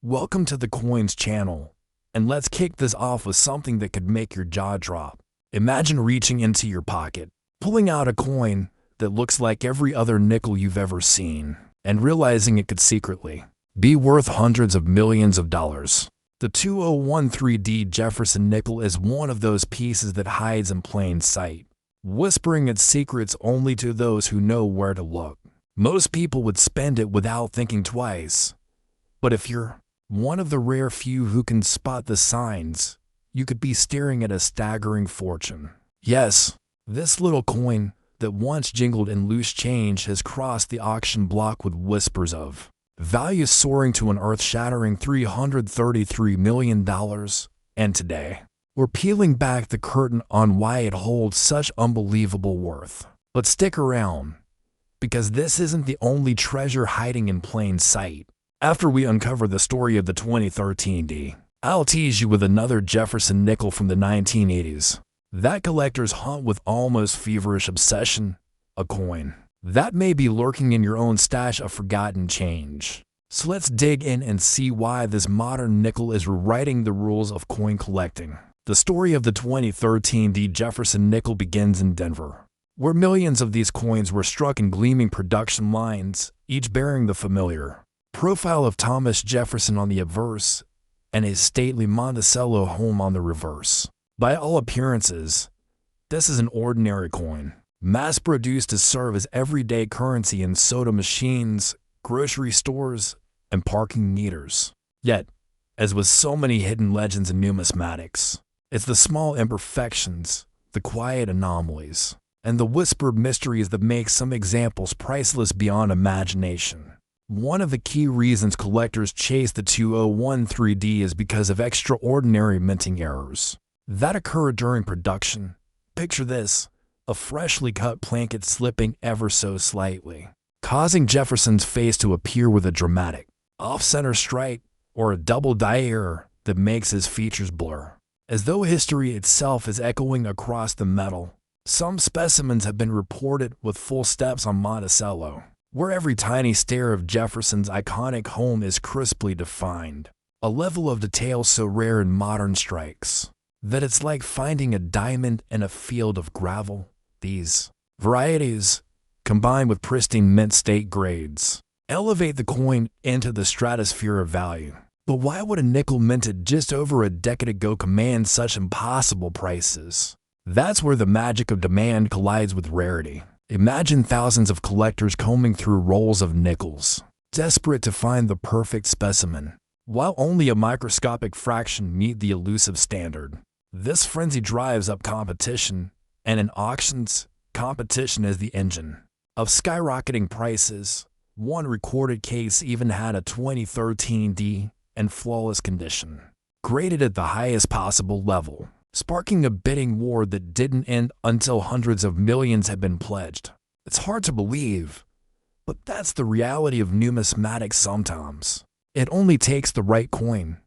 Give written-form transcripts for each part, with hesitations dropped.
Welcome to the Coins channel, and let's kick this off with something that could make your jaw drop. Imagine reaching into your pocket, pulling out a coin that looks like every other nickel you've ever seen, and realizing it could secretly be worth hundreds of millions of dollars. The 2013D Jefferson nickel is one of those pieces that hides in plain sight, whispering its secrets only to those who know where to look. Most people would spend it without thinking twice, but if you're one of the rare few who can spot the signs, you could be staring at a staggering fortune. Yes, this little coin that once jingled in loose change has crossed the auction block with whispers of value soaring to an earth-shattering $333 million. And today, we're peeling back the curtain on why it holds such unbelievable worth. But stick around, because this isn't the only treasure hiding in plain sight. After we uncover the story of the 2013D, I'll tease you with another Jefferson nickel from the 1980s. That collectors hunt with almost feverish obsession, a coin that may be lurking in your own stash of forgotten change. So let's dig in and see why this modern nickel is rewriting the rules of coin collecting. The story of the 2013D Jefferson nickel begins in Denver, where millions of these coins were struck in gleaming production lines, each bearing the familiar profile of Thomas Jefferson on the obverse and his stately Monticello home on the reverse. By all appearances, this is an ordinary coin, mass-produced to serve as everyday currency in soda machines, grocery stores, and parking meters. Yet, as with so many hidden legends in numismatics, it's the small imperfections, the quiet anomalies, and the whispered mysteries that make some examples priceless beyond imagination. One of the key reasons collectors chase the 2013D is because of extraordinary minting errors that occur during production. Picture this: a freshly cut blanket slipping ever so slightly, causing Jefferson's face to appear with a dramatic off-center strike or a double die error that makes his features blur, as though history itself is echoing across the metal. Some specimens have been reported with full steps on Monticello, where every tiny stair of Jefferson's iconic home is crisply defined, a level of detail so rare in modern strikes that it's like finding a diamond in a field of gravel. These varieties, combined with pristine mint state grades, elevate the coin into the stratosphere of value. But why would a nickel minted just over a decade ago command such impossible prices? That's where the magic of demand collides with rarity. Imagine thousands of collectors combing through rolls of nickels, desperate to find the perfect specimen, while only a microscopic fraction meet the elusive standard. This frenzy drives up competition, and in auctions, competition is the engine of skyrocketing prices. One recorded case even had a 2013D in flawless condition, graded at the highest possible level, sparking a bidding war that didn't end until hundreds of millions had been pledged. It's hard to believe, but that's the reality of numismatics sometimes. It only takes the right coin,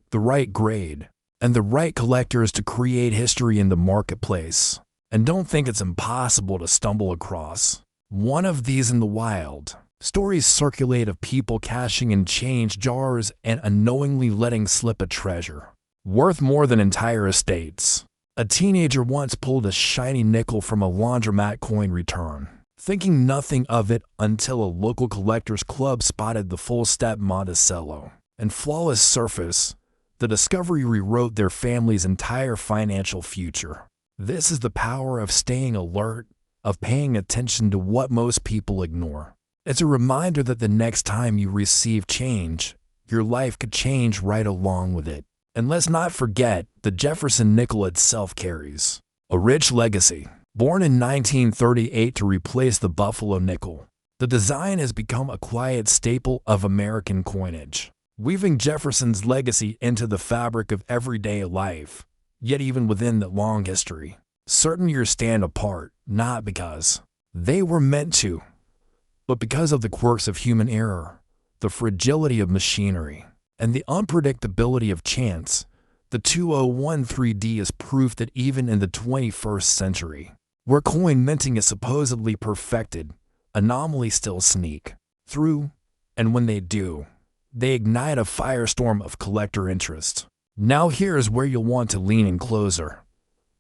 the right grade, and the right collectors to create history in the marketplace. And don't think it's impossible to stumble across one of these in the wild. Stories circulate of people cashing in change jars and unknowingly letting slip a treasure worth more than entire estates. A teenager once pulled a shiny nickel from a laundromat coin return, thinking nothing of it until a local collectors club spotted the full-step Monticello and flawless surface. The discovery rewrote their family's entire financial future. This is the power of staying alert, of paying attention to what most people ignore. It's a reminder that the next time you receive change, your life could change right along with it. And let's not forget, the Jefferson nickel itself carries a rich legacy. Born in 1938 to replace the Buffalo nickel, the design has become a quiet staple of American coinage, weaving Jefferson's legacy into the fabric of everyday life. Yet even within that long history, certain years stand apart, not because they were meant to, but because of the quirks of human error, the fragility of machinery, and the unpredictability of chance. The 2013D is proof that even in the 21st century, where coin minting is supposedly perfected, anomalies still sneak through, and when they do, They ignite a firestorm of collector interest. Now here's where you'll want to lean in closer.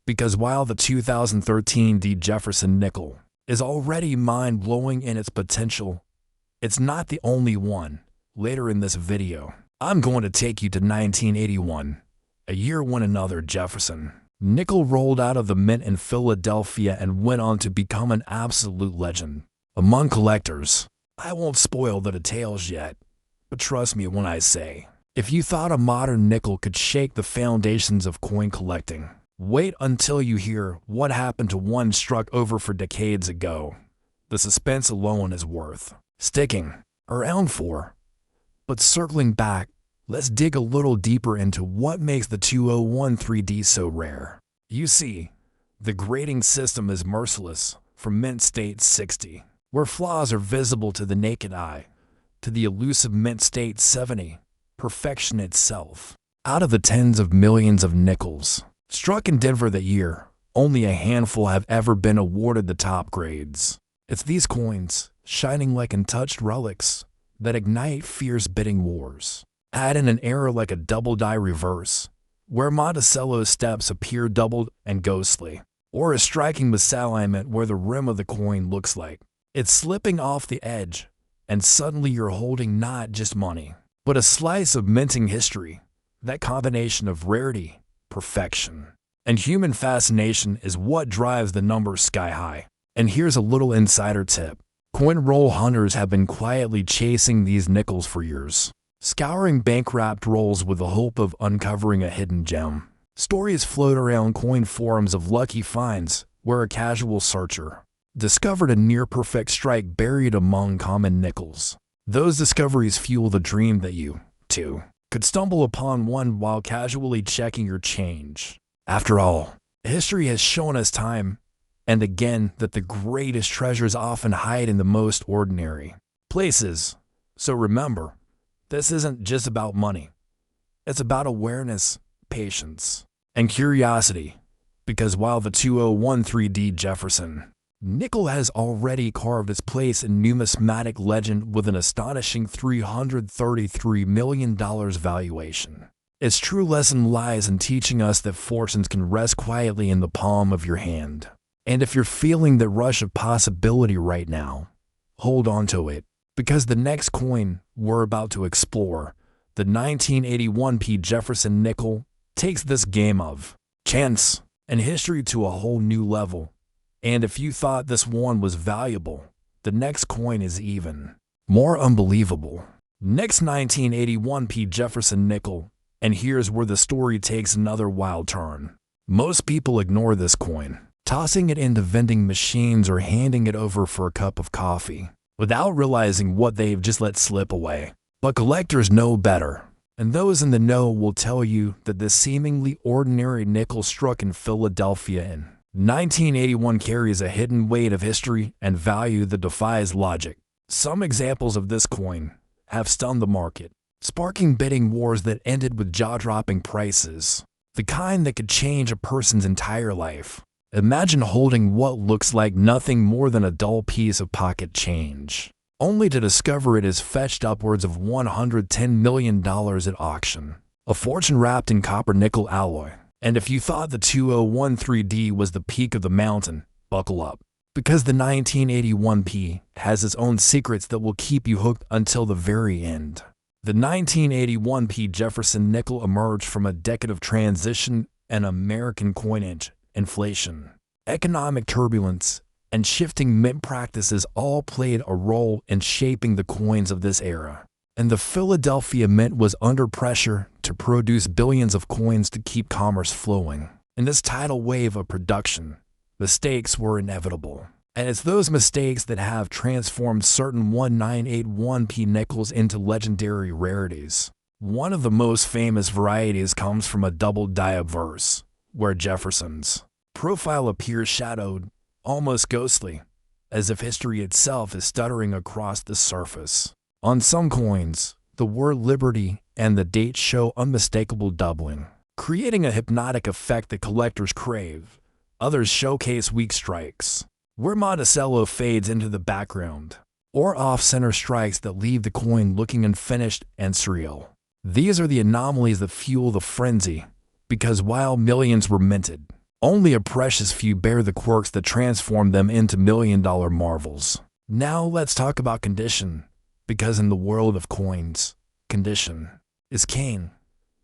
Because while the 2013 Jefferson nickel is already mind-blowing in its potential, it's not the only one. Later in this video, I'm going to take you to 1981, a year when another Jefferson nickel rolled out of the mint in Philadelphia and went on to become an absolute legend among collectors. I won't spoil the details yet, but trust me when I say, if you thought a modern nickel could shake the foundations of coin collecting, wait until you hear what happened to one struck over for decades ago. The suspense alone is worth sticking around for. But circling back, let's dig a little deeper into what makes the 2013D so rare. You see, the grading system is merciless from mint state 60, where flaws are visible to the naked eye, to the elusive mint state 70, perfection itself. Out of the tens of millions of nickels struck in Denver that year, only a handful have ever been awarded the top grades. It's these coins, shining like untouched relics, that ignite fierce bidding wars. Add in an error like a double die reverse, where Monticello's steps appear doubled and ghostly, or a striking misalignment where the rim of the coin looks like it's slipping off the edge, and suddenly you're holding not just money, but a slice of minting history. That combination of rarity, perfection, and human fascination is what drives the numbers sky high. And here's a little insider tip. Coin roll hunters have been quietly chasing these nickels for years, scouring bank-wrapped rolls with the hope of uncovering a hidden gem. Stories float around coin forums of lucky finds where a casual searcher discovered a near-perfect strike buried among common nickels. Those discoveries fuel the dream that you, too, could stumble upon one while casually checking your change. After all, history has shown us time and again that the greatest treasures often hide in the most ordinary places. So remember, this isn't just about money. It's about awareness, patience, and curiosity. Because while the 2013D Jefferson nickel has already carved its place in numismatic legend with an astonishing $333 million valuation, its true lesson lies in teaching us that fortunes can rest quietly in the palm of your hand. And if you're feeling the rush of possibility right now, hold on to it, because the next coin we're about to explore, the 1981P Jefferson nickel, takes this game of chance and history to a whole new level. And if you thought this one was valuable, the next coin is even more unbelievable. Next 1981P Jefferson nickel, and here's where the story takes another wild turn. Most people ignore this coin, tossing it into vending machines or handing it over for a cup of coffee, without realizing what they've just let slip away. But collectors know better, and those in the know will tell you that this seemingly ordinary nickel struck in Philadelphia in 1981 carries a hidden weight of history and value that defies logic. Some examples of this coin have stunned the market, sparking bidding wars that ended with jaw-dropping prices, the kind that could change a person's entire life. Imagine holding what looks like nothing more than a dull piece of pocket change, only to discover it is fetched upwards of $110 million at auction, a fortune wrapped in copper-nickel alloy. And if you thought the 2013D was the peak of the mountain, buckle up, because the 1981P has its own secrets that will keep you hooked until the very end. The 1981P Jefferson nickel emerged from a decade of transition and American coinage, inflation, economic turbulence, and shifting mint practices all played a role in shaping the coins of this era. And the Philadelphia Mint was under pressure to produce billions of coins to keep commerce flowing. In this tidal wave of production, mistakes were inevitable. And it's those mistakes that have transformed certain 1981P nickels into legendary rarities. One of the most famous varieties comes from a double die obverse, where Jefferson's profile appears shadowed, almost ghostly, as if history itself is stuttering across the surface. On some coins, the word liberty and the date show unmistakable doubling, creating a hypnotic effect that collectors crave. Others showcase weak strikes, where Monticello fades into the background, or off-center strikes that leave the coin looking unfinished and surreal. These are the anomalies that fuel the frenzy, because while millions were minted, only a precious few bear the quirks that transform them into million-dollar marvels. Now let's talk about condition, because in the world of coins, condition is king.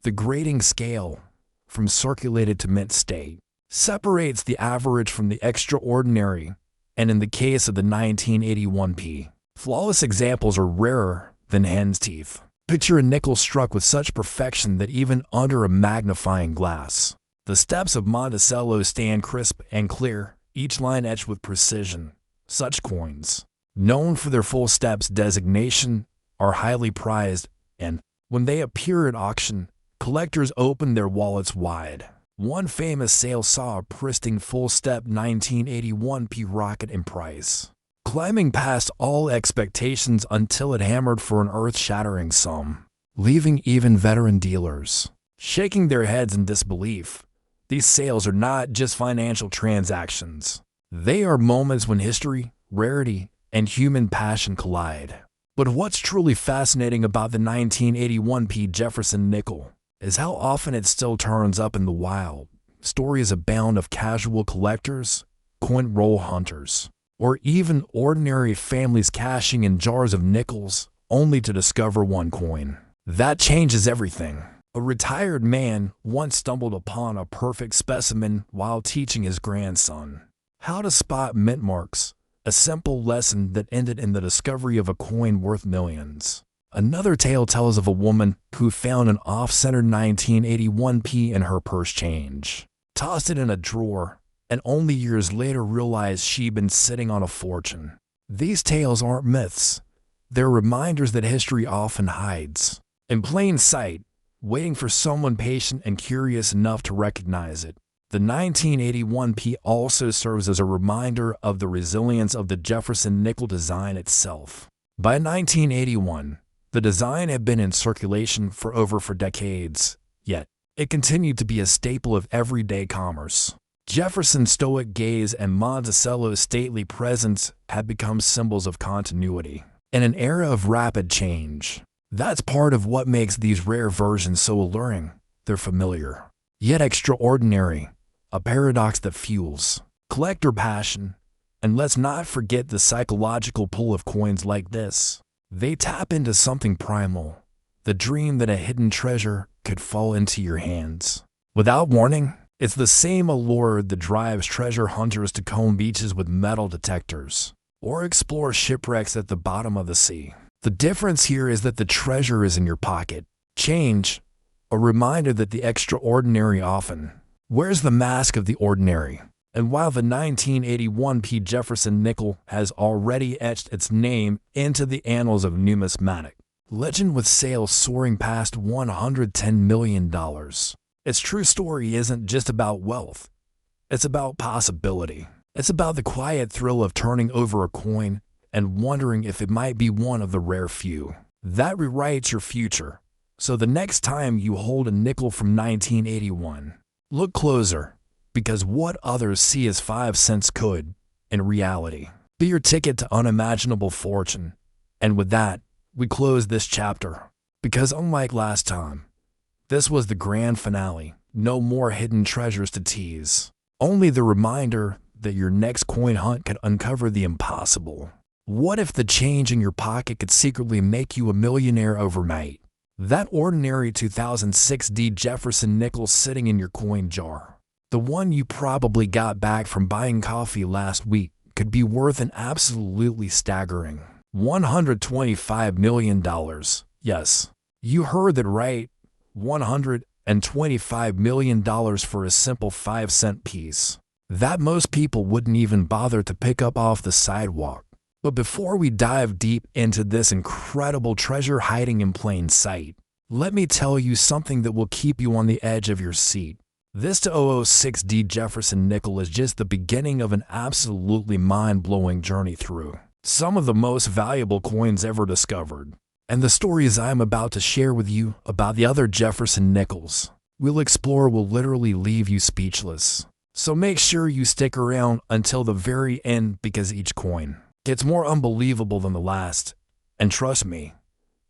The grading scale, from circulated to mint state, separates the average from the extraordinary, and in the case of the 1981p, flawless examples are rarer than hen's teeth. Picture a nickel struck with such perfection that even under a magnifying glass, the steps of Monticello stand crisp and clear, each line etched with precision. Such coins, known for their full steps designation, are highly prized, and when they appear at auction, collectors open their wallets wide. One famous sale saw a pristine full-step 1981p rocket in price, climbing past all expectations until it hammered for an earth-shattering sum, leaving even veteran dealers shaking their heads in disbelief. These sales are not just financial transactions. They are moments when history, rarity, and human passion collide. But what's truly fascinating about the 1981p Jefferson nickel is how often it still turns up in the wild. Stories abound of casual collectors, coin roll hunters, or even ordinary families cashing in jars of nickels only to discover one coin. That changes everything. A retired man once stumbled upon a perfect specimen while teaching his grandson how to spot mint marks, a simple lesson that ended in the discovery of a coin worth millions. Another tale tells of a woman who found an off-center 1981p in her purse change, tossed it in a drawer, and only years later realized she'd been sitting on a fortune. These tales aren't myths. They're reminders that history often hides in plain sight, waiting for someone patient and curious enough to recognize it. The 1981p also serves as a reminder of the resilience of the Jefferson nickel design itself. By 1981, the design had been in circulation for decades, yet it continued to be a staple of everyday commerce. Jefferson's stoic gaze and Monticello's stately presence had become symbols of continuity in an era of rapid change. That's part of what makes these rare versions so alluring. They're familiar, yet extraordinary, a paradox that fuels collector passion. And let's not forget the psychological pull of coins like this. They tap into something primal, the dream that a hidden treasure could fall into your hands without warning. It's the same allure that drives treasure hunters to comb beaches with metal detectors or explore shipwrecks at the bottom of the sea. The difference here is that the treasure is in your pocket. Change, a reminder that the extraordinary often wears the mask of the ordinary. And while the 1981p Jefferson nickel has already etched its name into the annals of numismatic legend with sales soaring past $110 million, its true story isn't just about wealth. It's about possibility. It's about the quiet thrill of turning over a coin and wondering if it might be one of the rare few that rewrites your future. So the next time you hold a nickel from 1981, look closer, because what others see as 5 cents could, in reality, be your ticket to unimaginable fortune. And with that, we close this chapter, because unlike last time, this was the grand finale. No more hidden treasures to tease, only the reminder that your next coin hunt could uncover the impossible. What if the change in your pocket could secretly make you a millionaire overnight? That ordinary 2006D Jefferson nickel sitting in your coin jar, the one you probably got back from buying coffee last week, could be worth an absolutely staggering $125 million. Yes, you heard that right, $125 million for a simple 5-cent piece that most people wouldn't even bother to pick up off the sidewalk. But before we dive deep into this incredible treasure hiding in plain sight, let me tell you something that will keep you on the edge of your seat. This 006D Jefferson nickel is just the beginning of an absolutely mind-blowing journey through some of the most valuable coins ever discovered. And the stories I'm about to share with you about the other Jefferson nickels we'll explore will literally leave you speechless. So make sure you stick around until the very end, because each coin gets more unbelievable than the last, and trust me,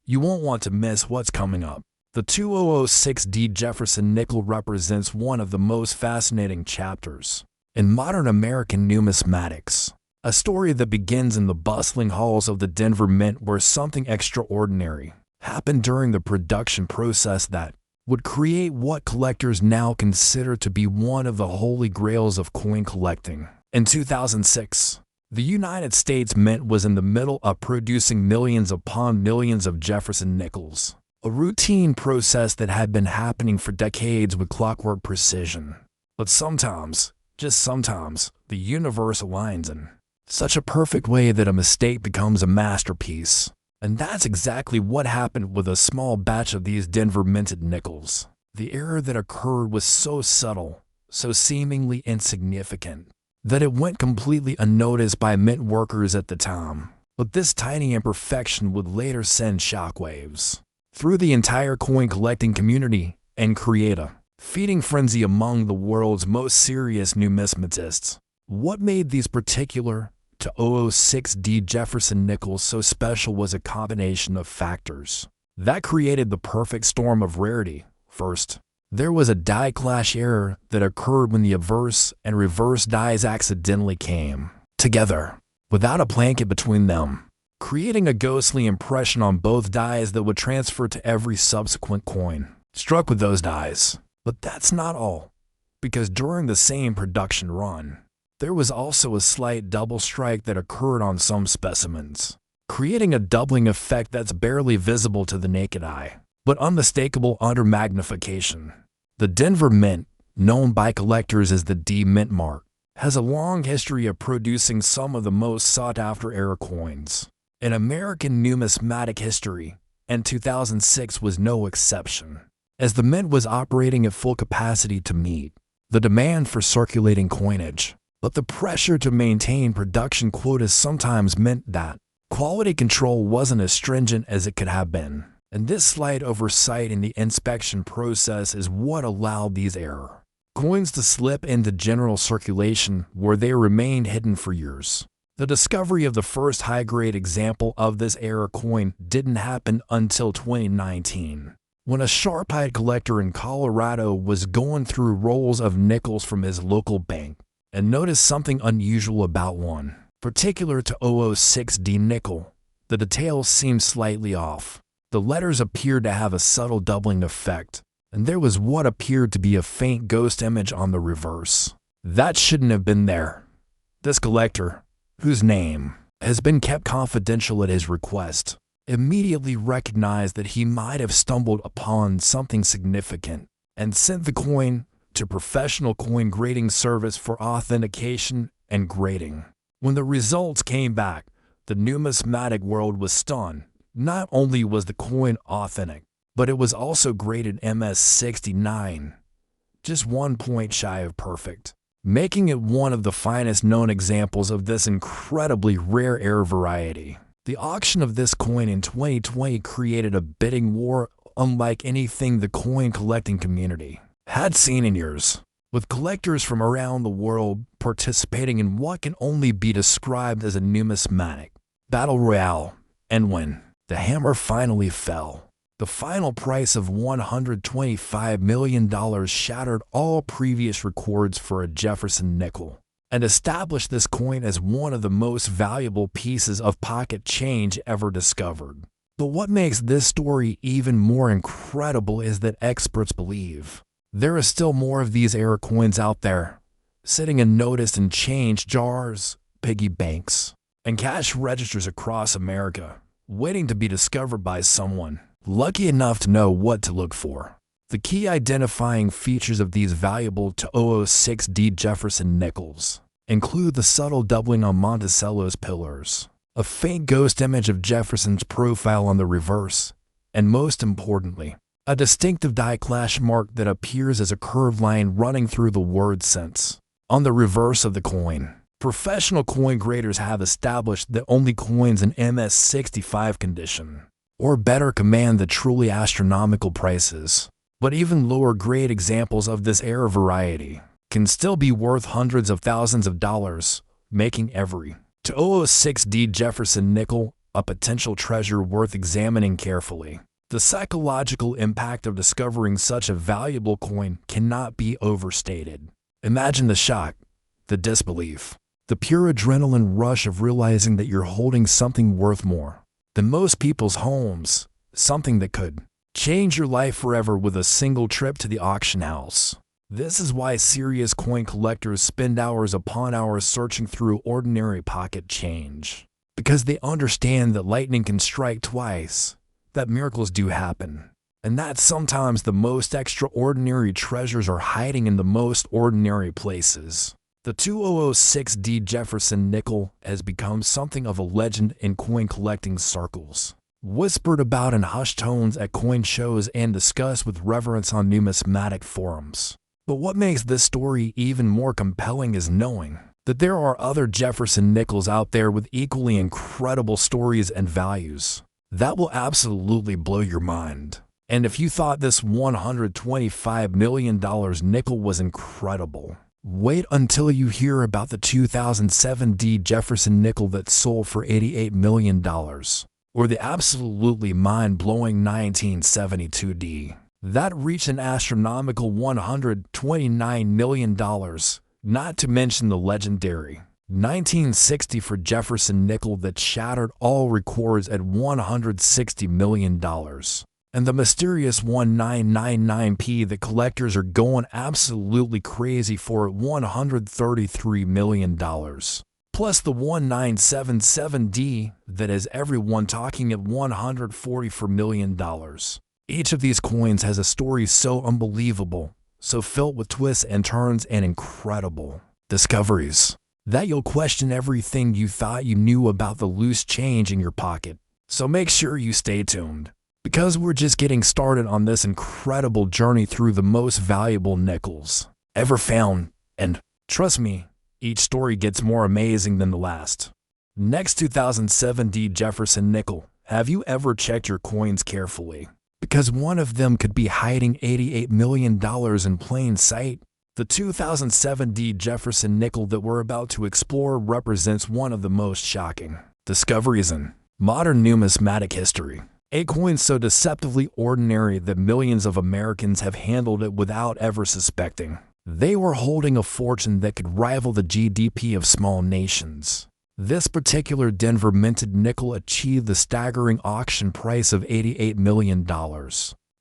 you won't want to miss what's coming up. The 2006D Jefferson nickel represents one of the most fascinating chapters in modern American numismatics, a story that begins in the bustling halls of the Denver Mint where something extraordinary happened during the production process that would create what collectors now consider to be one of the holy grails of coin collecting. In 2006, the United States Mint was in the middle of producing millions upon millions of Jefferson nickels, a routine process that had been happening for decades with clockwork precision. But sometimes, just sometimes, the universe aligns in such a perfect way that a mistake becomes a masterpiece. And that's exactly what happened with a small batch of these Denver minted nickels. The error that occurred was so subtle, so seemingly insignificant, that it went completely unnoticed by mint workers at the time. But this tiny imperfection would later send shockwaves through the entire coin collecting community and create a feeding frenzy among the world's most serious numismatists. What made these particular 2006D Jefferson nickels so special was a combination of factors that created the perfect storm of rarity. First, there was a die clash error that occurred when the obverse and reverse dies accidentally came together without a blanket between them, creating a ghostly impression on both dies that would transfer to every subsequent coin struck with those dies. But that's not all, because during the same production run, there was also a slight double strike that occurred on some specimens, creating a doubling effect that's barely visible to the naked eye, but unmistakable under magnification. The Denver Mint, known by collectors as the D Mint mark, has a long history of producing some of the most sought-after era coins in American numismatic history, and 2006 was no exception, as the Mint was operating at full capacity to meet the demand for circulating coinage. But the pressure to maintain production quotas sometimes meant that quality control wasn't as stringent as it could have been. And this slight oversight in the inspection process is what allowed these error coins to slip into general circulation where they remained hidden for years. The discovery of the first high-grade example of this error coin didn't happen until 2019, when a sharp-eyed collector in Colorado was going through rolls of nickels from his local bank and noticed something unusual about one particular 2006D nickel. The details seemed slightly off. The letters appeared to have a subtle doubling effect, and there was what appeared to be a faint ghost image on the reverse. That shouldn't have been there. This collector, whose name has been kept confidential at his request, immediately recognized that he might have stumbled upon something significant and sent the coin to professional coin grading service for authentication and grading. When the results came back, the numismatic world was stunned. Not only was the coin authentic, but it was also graded MS69, just 1 point shy of perfect, making it one of the finest known examples of this incredibly rare air variety. The auction of this coin in 2020 created a bidding war unlike anything the coin collecting community had seen in years, with collectors from around the world participating in what can only be described as a numismatic battle royale. And when the hammer finally fell, the final price of $125 million shattered all previous records for a Jefferson nickel and established this coin as one of the most valuable pieces of pocket change ever discovered. But what makes this story even more incredible is that experts believe there is still more of these error coins out there, sitting unnoticed in change jars, piggy banks, and cash registers across America, waiting to be discovered by someone lucky enough to know what to look for. The key identifying features of these valuable 2006D Jefferson nickels include the subtle doubling on Monticello's pillars, a faint ghost image of Jefferson's profile on the reverse, and most importantly, a distinctive die clash mark that appears as a curved line running through the word sense on the reverse of the coin. Professional coin graders have established that only coins in MS65 condition or better command the truly astronomical prices. But even lower grade examples of this error variety can still be worth hundreds of thousands of dollars, making every To 006D Jefferson nickel, a potential treasure worth examining carefully. The psychological impact of discovering such a valuable coin cannot be overstated. Imagine the shock, the disbelief, the pure adrenaline rush of realizing that you're holding something worth more than most people's homes, something that could change your life forever with a single trip to the auction house. This is why serious coin collectors spend hours upon hours searching through ordinary pocket change. Because they understand that lightning can strike twice, that miracles do happen, and that sometimes the most extraordinary treasures are hiding in the most ordinary places. The 2006D Jefferson nickel has become something of a legend in coin collecting circles. Whispered about in hushed tones at coin shows and discussed with reverence on numismatic forums. But what makes this story even more compelling is knowing that there are other Jefferson nickels out there with equally incredible stories and values. That will absolutely blow your mind. And if you thought this $125 million nickel was incredible, wait until you hear about the 2007D Jefferson nickel that sold for $88 million. Or the absolutely mind-blowing 1972D. That reached an astronomical $129 million, not to mention the legendary 1964 Jefferson nickel that shattered all records at $160 million. And the mysterious 1999P that collectors are going absolutely crazy for at $133 million. Plus the 1977D that has everyone talking at $144 million. Each of these coins has a story so unbelievable, so filled with twists and turns and incredible discoveries, that you'll question everything you thought you knew about the loose change in your pocket. So make sure you stay tuned, because we're just getting started on this incredible journey through the most valuable nickels ever found, and trust me, each story gets more amazing than the last. Next, 2007D Jefferson nickel. Have you ever checked your coins carefully? Because one of them could be hiding $88 million in plain sight. The 2007D Jefferson nickel that we're about to explore represents one of the most shocking discoveries in modern numismatic history. A coin so deceptively ordinary that millions of Americans have handled it without ever suspecting they were holding a fortune that could rival the GDP of small nations. This particular Denver minted nickel achieved the staggering auction price of $88 million,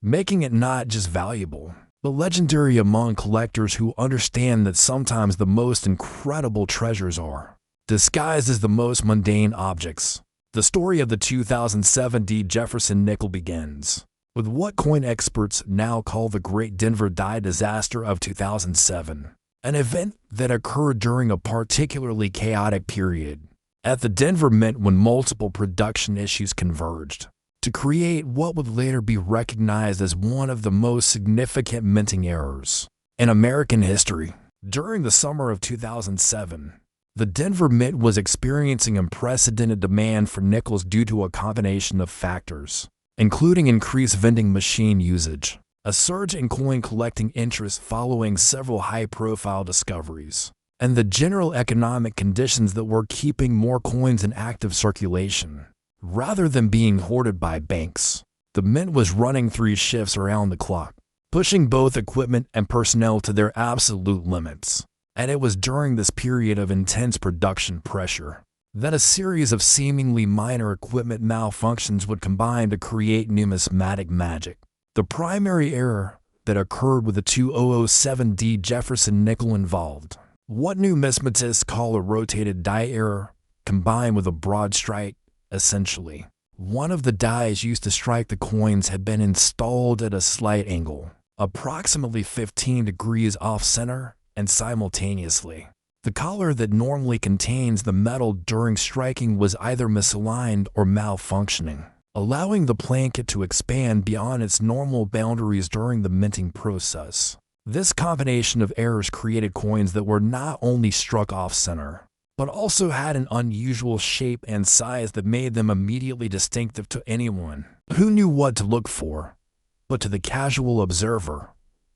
making it not just valuable, but legendary among collectors who understand that sometimes the most incredible treasures are disguised as the most mundane objects. The story of the 2007D Jefferson nickel begins with what coin experts now call the Great Denver Die disaster of 2007, an event that occurred during a particularly chaotic period at the Denver Mint when multiple production issues converged to create what would later be recognized as one of the most significant minting errors in American history. During the summer of 2007, the Denver Mint was experiencing unprecedented demand for nickels due to a combination of factors, including increased vending machine usage, a surge in coin collecting interest following several high-profile discoveries, and the general economic conditions that were keeping more coins in active circulation. Rather than being hoarded by banks, the Mint was running 3 shifts around the clock, pushing both equipment and personnel to their absolute limits. And it was during this period of intense production pressure that a series of seemingly minor equipment malfunctions would combine to create numismatic magic. The primary error that occurred with the 2007D Jefferson nickel involved what numismatists call a rotated die error, combined with a broad strike. Essentially, one of the dies used to strike the coins had been installed at a slight angle, approximately 15 degrees off-center, and simultaneously, the collar that normally contains the metal during striking was either misaligned or malfunctioning, allowing the blanket to expand beyond its normal boundaries during the minting process. This combination of errors created coins that were not only struck off-center, but also had an unusual shape and size that made them immediately distinctive to anyone who knew what to look for. But to the casual observer,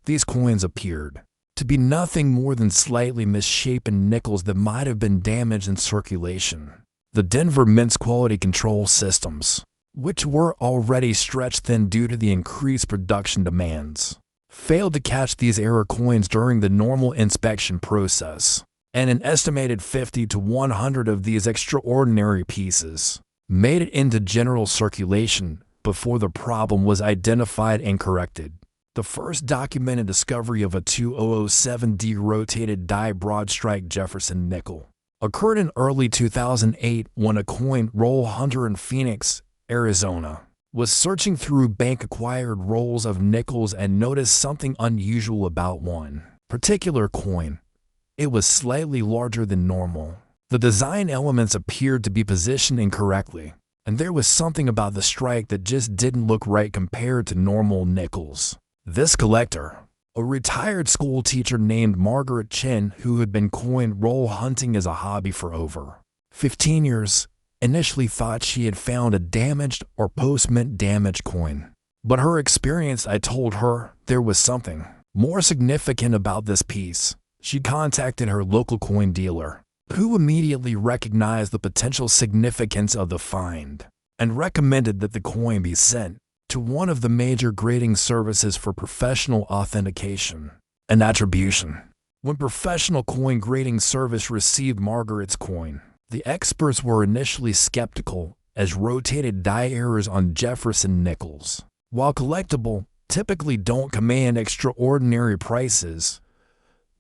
these coins appeared to be nothing more than slightly misshapen nickels that might have been damaged in circulation. The Denver Mint's quality control systems, which were already stretched thin due to the increased production demands, failed to catch these error coins during the normal inspection process, and an estimated 50 to 100 of these extraordinary pieces made it into general circulation before the problem was identified and corrected. The first documented discovery of a 2007D rotated die broad-strike Jefferson nickel occurred in early 2008 when a coin roll hunter in Phoenix, Arizona, was searching through bank-acquired rolls of nickels and noticed something unusual about one particular coin. It was slightly larger than normal. The design elements appeared to be positioned incorrectly, and there was something about the strike that just didn't look right compared to normal nickels. This collector, a retired school teacher named Margaret Chen, who had been coin roll hunting as a hobby for over 15 years, initially thought she had found a damaged or post-mint damaged coin. But her experience told her there was something more significant about this piece. She contacted her local coin dealer, who immediately recognized the potential significance of the find and recommended that the coin be sent to one of the major grading services for professional authentication and attribution. When professional coin grading service received Margaret's coin, the experts were initially skeptical, as rotated die errors on Jefferson nickels, while collectible, typically don't command extraordinary prices.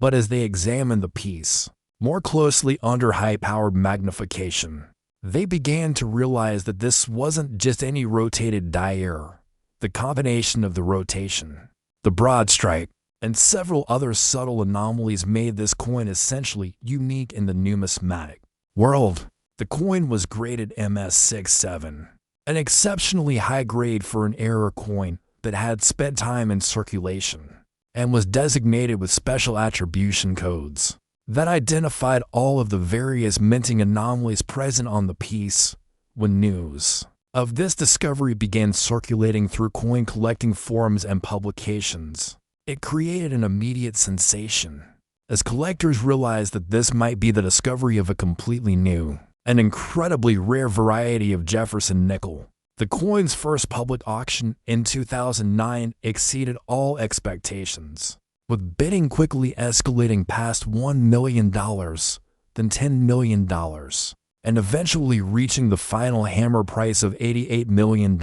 But as they examined the piece more closely under high-powered magnification, they began to realize that this wasn't just any rotated die error. The combination of the rotation, the broad strike, and several other subtle anomalies made this coin essentially unique in the numismatic world. The coin was graded MS67, an exceptionally high grade for an error coin that had spent time in circulation, and was designated with special attribution codes that identified all of the various minting anomalies present on the piece. When news of this discovery began circulating through coin collecting forums and publications, it created an immediate sensation, as collectors realized that this might be the discovery of a completely new and incredibly rare variety of Jefferson nickel. The coin's first public auction in 2009 exceeded all expectations, with bidding quickly escalating past $1 million, then $10 million, and eventually reaching the final hammer price of $88 million,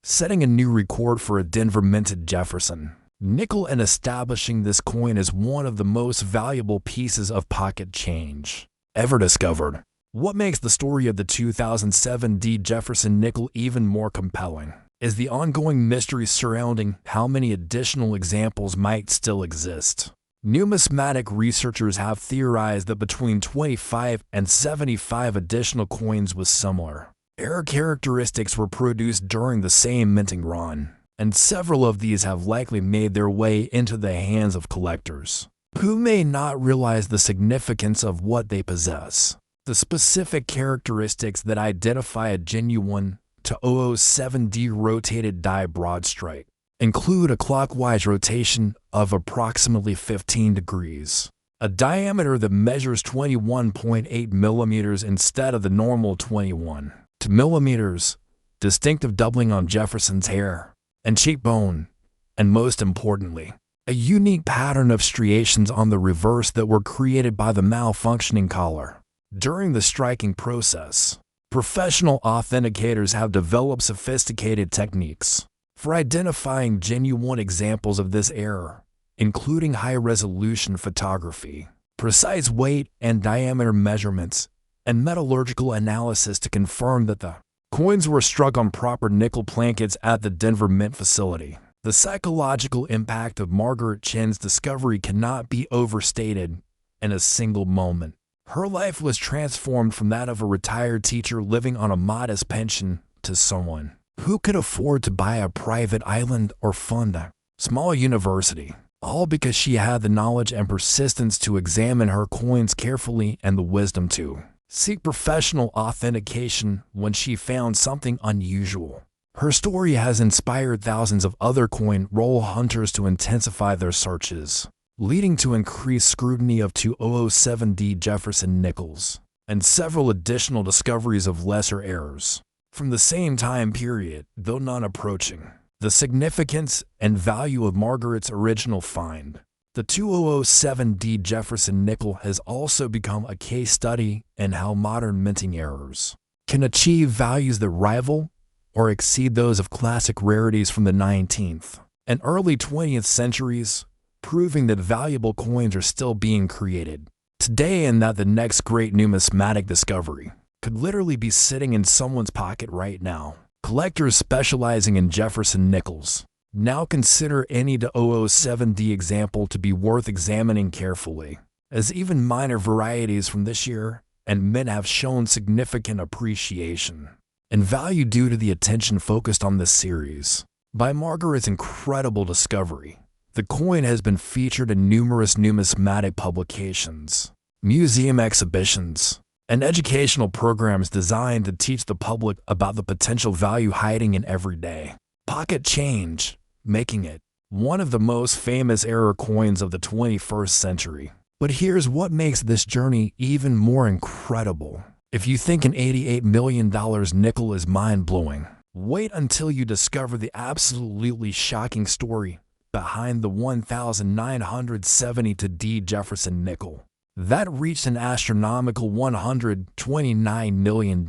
setting a new record for a Denver minted Jefferson nickel and establishing this coin as one of the most valuable pieces of pocket change ever discovered. What makes the story of the 2007D Jefferson nickel even more compelling is the ongoing mystery surrounding how many additional examples might still exist. Numismatic researchers have theorized that between 25 and 75 additional coins with similar error characteristics were produced during the same minting run, and several of these have likely made their way into the hands of collectors who may not realize the significance of what they possess. The specific characteristics that identify a genuine 2007D rotated die broad strike include a clockwise rotation of approximately 15 degrees, a diameter that measures 21.8 millimeters instead of the normal 21 millimeters, distinctive doubling on Jefferson's hair and cheekbone, and most importantly, a unique pattern of striations on the reverse that were created by the malfunctioning collar. During the striking process, professional authenticators have developed sophisticated techniques for identifying genuine examples of this error, including high-resolution photography, precise weight and diameter measurements, and metallurgical analysis to confirm that the coins were struck on proper nickel plankets at the Denver Mint facility. The psychological impact of Margaret Chen's discovery cannot be overstated in a single moment. Her life was transformed from that of a retired teacher living on a modest pension to someone who could afford to buy a private island or fund a small university, all because she had the knowledge and persistence to examine her coins carefully and the wisdom to seek professional authentication when she found something unusual. Her story has inspired thousands of other coin roll hunters to intensify their searches leading to increased scrutiny of 2007D Jefferson nickels and several additional discoveries of lesser errors from the same time period, though not approaching the significance and value of Margaret's original find. The 2007D Jefferson nickel has also become a case study in how modern minting errors can achieve values that rival or exceed those of classic rarities from the 19th and early 20th centuries, proving that valuable coins are still being created today and that the next great numismatic discovery could literally be sitting in someone's pocket right now. Collectors specializing in Jefferson nickels now consider any 2007D example to be worth examining carefully, as even minor varieties from this year and mint have shown significant appreciation and value due to the attention focused on this series. By Margaret's incredible discovery, the coin has been featured in numerous numismatic publications, museum exhibitions, and educational programs designed to teach the public about the potential value hiding in everyday pocket change, making it one of the most famous error coins of the 21st century. But here's what makes this journey even more incredible. If you think an $88 million nickel is mind-blowing, wait until you discover the absolutely shocking story behind the 1972D Jefferson nickel that reached an astronomical $129 million.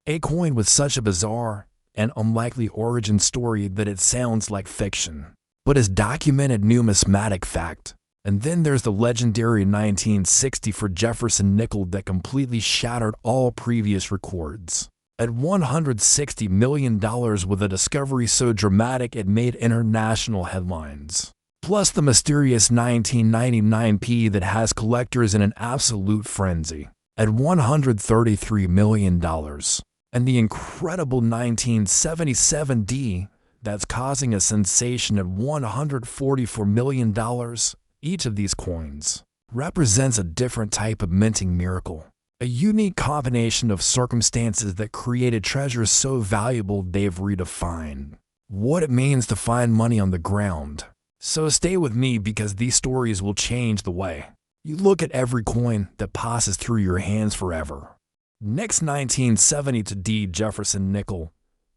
A coin with such a bizarre and unlikely origin story that it sounds like fiction, but is documented numismatic fact. And then there's the legendary 1964 Jefferson nickel that completely shattered all previous records at $160 million with a discovery so dramatic it made international headlines. Plus the mysterious 1999P that has collectors in an absolute frenzy at $133 million. And the incredible 1977D that's causing a sensation at $144 million. Each of these coins represents a different type of minting miracle, a unique combination of circumstances that created treasures so valuable they've redefined what it means to find money on the ground. So stay with me because these stories will change the way you look at every coin that passes through your hands forever. Next, 1972D Jefferson nickel.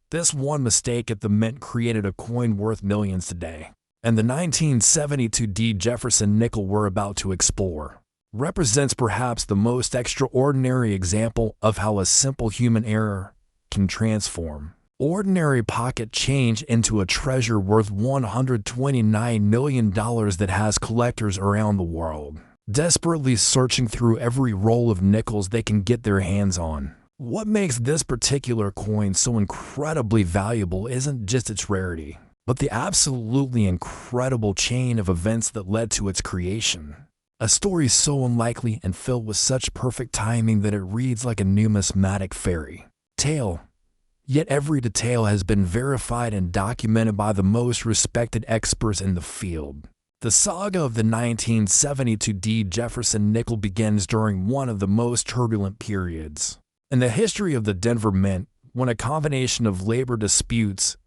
This one mistake at the mint created a coin worth millions today. And the 1972D Jefferson nickel we're about to explore represents perhaps the most extraordinary example of how a simple human error can transform ordinary pocket change into a treasure worth $129 million that has collectors around the world desperately searching through every roll of nickels they can get their hands on. What makes this particular coin so incredibly valuable isn't just its rarity, but the absolutely incredible chain of events that led to its creation. A story so unlikely and filled with such perfect timing that it reads like a numismatic fairy tale. Yet every detail has been verified and documented by the most respected experts in the field. The saga of the 1972D Jefferson nickel begins during one of the most turbulent periods in the history of the Denver Mint, when a combination of labor disputes,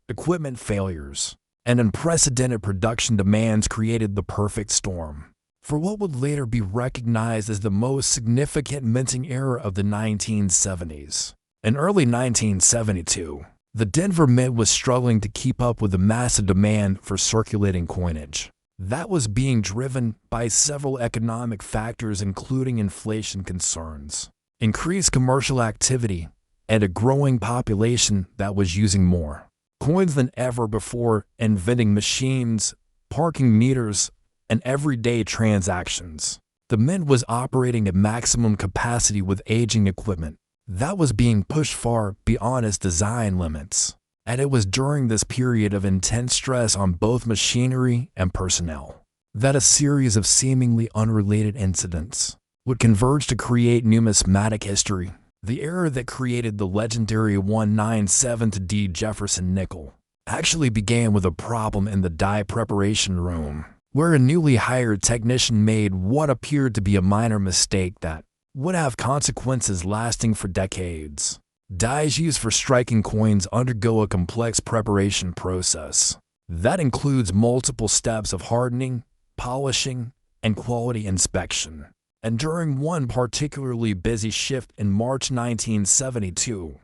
equipment failures, and unprecedented production demands created the perfect storm for what would later be recognized as the most significant minting era of the 1970s. In early 1972, the Denver Mint was struggling to keep up with the massive demand for circulating coinage that was being driven by several economic factors, including inflation concerns, increased commercial activity, and a growing population that was using more coins than ever before in vending machines, parking meters, and everyday transactions. The mint was operating at maximum capacity with aging equipment that was being pushed far beyond its design limits. And it was during this period of intense stress on both machinery and personnel that a series of seemingly unrelated incidents would converge to create numismatic history. The era that created the legendary 1972D Jefferson nickel actually began with a problem in the die preparation room, where a newly hired technician made what appeared to be a minor mistake that would have consequences lasting for decades. Dies used for striking coins undergo a complex preparation process that includes multiple steps of hardening, polishing, and quality inspection. And during one particularly busy shift in March 1972,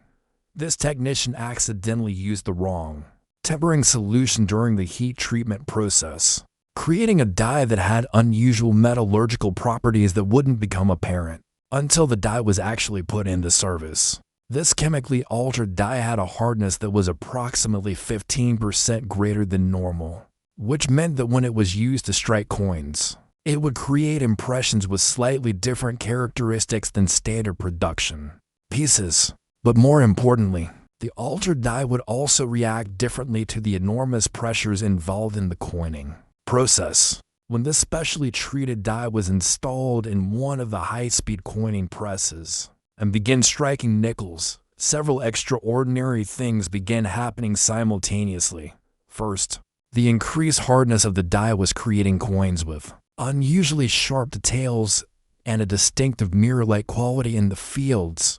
this technician accidentally used the wrong tempering solution during the heat treatment process, creating a die that had unusual metallurgical properties that wouldn't become apparent until the die was actually put into service. This chemically altered die had a hardness that was approximately 15% greater than normal, which meant that when it was used to strike coins, it would create impressions with slightly different characteristics than standard production pieces. But more importantly, the altered die would also react differently to the enormous pressures involved in the coining process. When this specially treated die was installed in one of the high-speed coining presses and began striking nickels, several extraordinary things began happening simultaneously. First, the increased hardness of the die was creating coins with unusually sharp details and a distinctive mirror-like quality in the fields.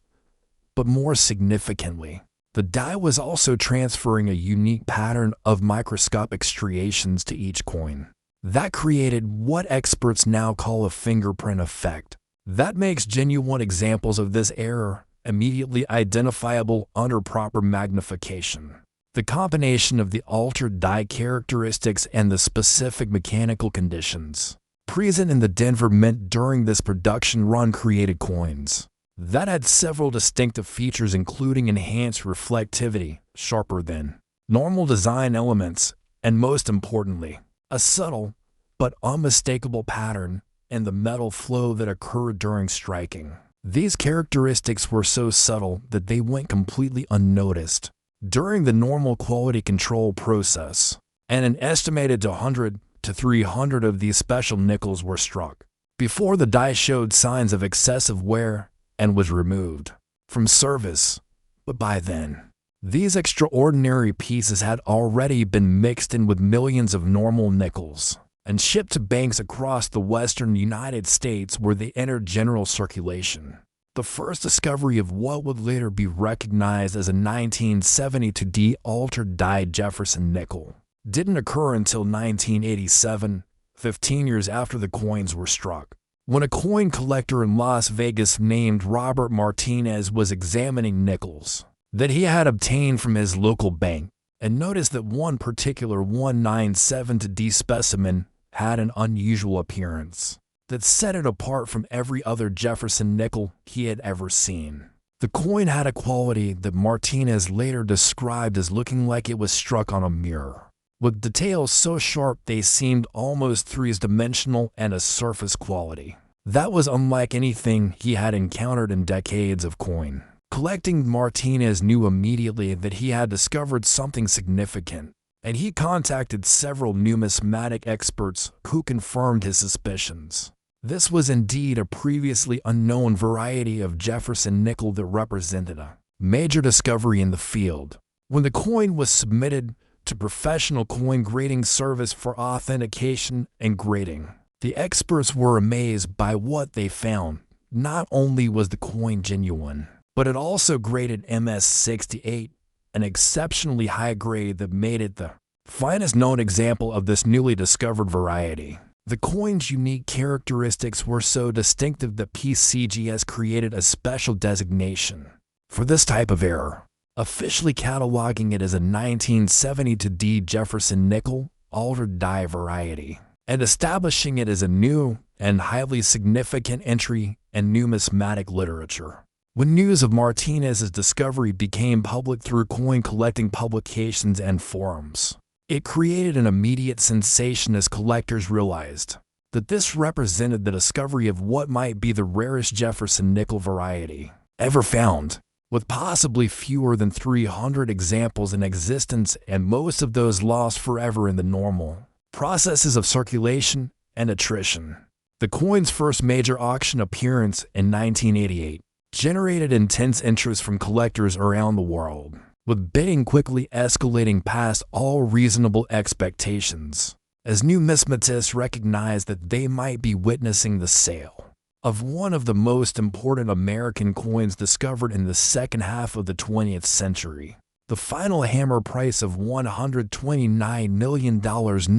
But more significantly, the die was also transferring a unique pattern of microscopic striations to each coin. That created what experts now call a fingerprint effect. That makes genuine examples of this error immediately identifiable under proper magnification. The combination of the altered die characteristics and the specific mechanical conditions present in the Denver Mint during this production run created coins that had several distinctive features, including enhanced reflectivity, sharper than normal design elements, and most importantly, a subtle but unmistakable pattern in the metal flow that occurred during striking. These characteristics were so subtle that they went completely unnoticed during the normal quality control process, and an estimated 100 to 300 of these special nickels were struck before the die showed signs of excessive wear and was removed from service. But by then, these extraordinary pieces had already been mixed in with millions of normal nickels and shipped to banks across the western United States where they entered general circulation. The first discovery of what would later be recognized as a 1972 altered die Jefferson nickel didn't occur until 1987, 15 years after the coins were struck, when a coin collector in Las Vegas named Robert Martinez was examining nickels that he had obtained from his local bank and noticed that one particular 197D specimen had an unusual appearance that set it apart from every other Jefferson nickel he had ever seen. The coin had a quality that Martinez later described as looking like it was struck on a mirror, with details so sharp they seemed almost three-dimensional and a surface quality. That was unlike anything he had encountered in decades of coin collecting. Martinez knew immediately that he had discovered something significant, and he contacted several numismatic experts who confirmed his suspicions. This was indeed a previously unknown variety of Jefferson nickel that represented a major discovery in the field. When the coin was submitted to professional coin grading service for authentication and grading, the experts were amazed by what they found. Not only was the coin genuine, but it also graded MS-68, an exceptionally high grade that made it the finest known example of this newly discovered variety. The coin's unique characteristics were so distinctive that PCGS created a special designation for this type of error, officially cataloging it as a 1972D Jefferson nickel altered die variety, and establishing it as a new and highly significant entry in numismatic literature. When news of Martinez's discovery became public through coin collecting publications and forums, it created an immediate sensation as collectors realized that this represented the discovery of what might be the rarest Jefferson nickel variety ever found, with possibly fewer than 300 examples in existence and most of those lost forever in the normal processes of circulation and attrition. The coin's first major auction appearance in 1988 generated intense interest from collectors around the world, with bidding quickly escalating past all reasonable expectations, as numismatists recognized that they might be witnessing the sale of one of the most important American coins discovered in the second half of the 20th century. The final hammer price of $129 million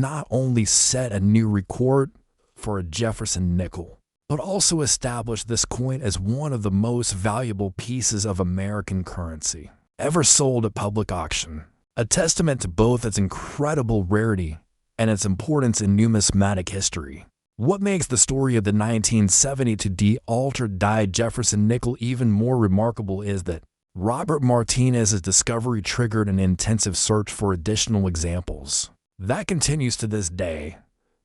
not only set a new record for a Jefferson nickel, but also established this coin as one of the most valuable pieces of American currency ever sold at public auction, a testament to both its incredible rarity and its importance in numismatic history. What makes the story of the 1972 altered die Jefferson nickel even more remarkable is that Robert Martinez's discovery triggered an intensive search for additional examples. That continues to this day,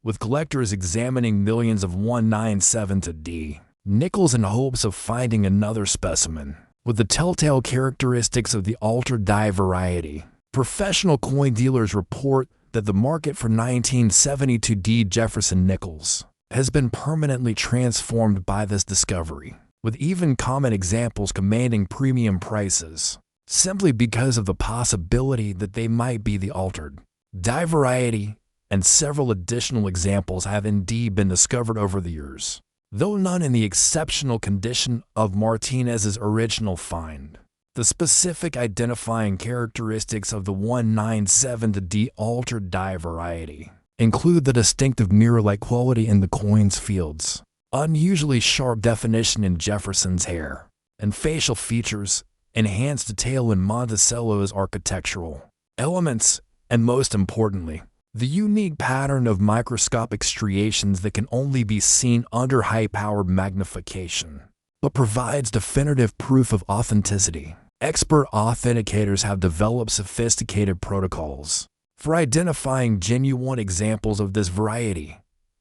with collectors examining millions of 197D nickels in hopes of finding another specimen with the telltale characteristics of the altered die variety. Professional coin dealers report that the market for 1972D Jefferson nickels has been permanently transformed by this discovery, with even common examples commanding premium prices, simply because of the possibility that they might be the altered die variety, and several additional examples have indeed been discovered over the years, though none in the exceptional condition of Martinez's original find. The specific identifying characteristics of the 197D altered die variety include the distinctive mirror-like quality in the coin's fields, unusually sharp definition in Jefferson's hair, and facial features, enhanced detail in Monticello's architectural elements, and most importantly, the unique pattern of microscopic striations that can only be seen under high-powered magnification, but provides definitive proof of authenticity. Expert authenticators have developed sophisticated protocols for identifying genuine examples of this variety,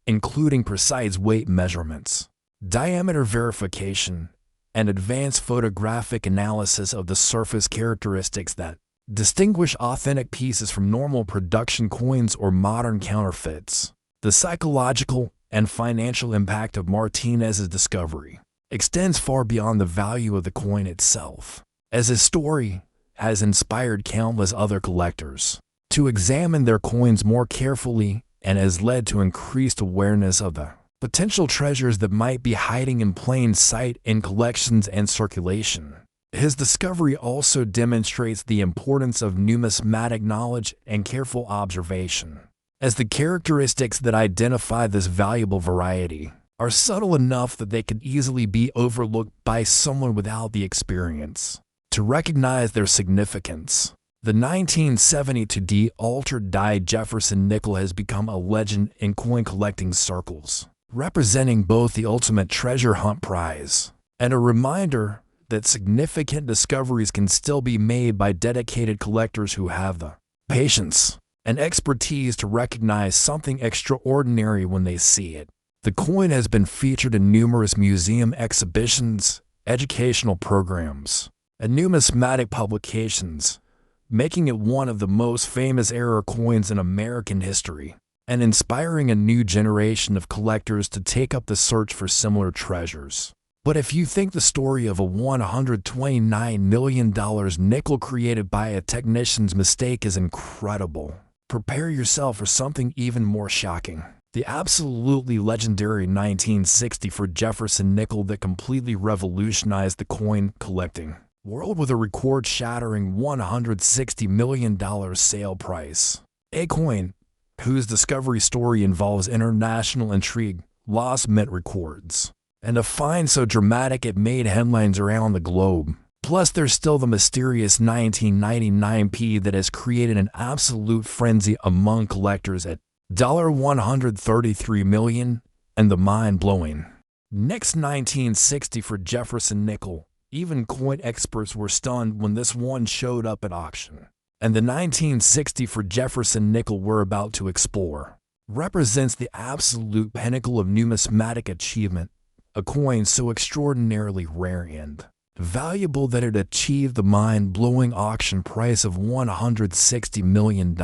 including precise weight measurements, diameter verification, and advanced photographic analysis of the surface characteristics that distinguish authentic pieces from normal production coins or modern counterfeits. The psychological and financial impact of Martinez's discovery extends far beyond the value of the coin itself, as his story has inspired countless other collectors to examine their coins more carefully and has led to increased awareness of the potential treasures that might be hiding in plain sight in collections and circulation. His discovery also demonstrates the importance of numismatic knowledge and careful observation, as the characteristics that identify this valuable variety are subtle enough that they can easily be overlooked by someone without the experience to recognize their significance. The 1972D altered die Jefferson nickel has become a legend in coin collecting circles, representing both the ultimate treasure hunt prize and a reminder that significant discoveries can still be made by dedicated collectors who have the patience and expertise to recognize something extraordinary when they see it. The coin has been featured in numerous museum exhibitions, educational programs, and numismatic publications, making it one of the most famous era coins in American history, and inspiring a new generation of collectors to take up the search for similar treasures. But if you think the story of a $129 million nickel created by a technician's mistake is incredible, prepare yourself for something even more shocking. The absolutely legendary 1964 Jefferson nickel that completely revolutionized the coin collecting world with a record-shattering $160 million sale price. A coin whose discovery story involves international intrigue, lost mint records, and a find so dramatic it made headlines around the globe. Plus, there's still the mysterious 1999P that has created an absolute frenzy among collectors at $133 million, and the mind-blowing next 1960 for Jefferson nickel. Even coin experts were stunned when this one showed up at auction. And the 1960 for Jefferson nickel we're about to explore represents the absolute pinnacle of numismatic achievement, a coin so extraordinarily rare and valuable that it achieved the mind-blowing auction price of $160 million,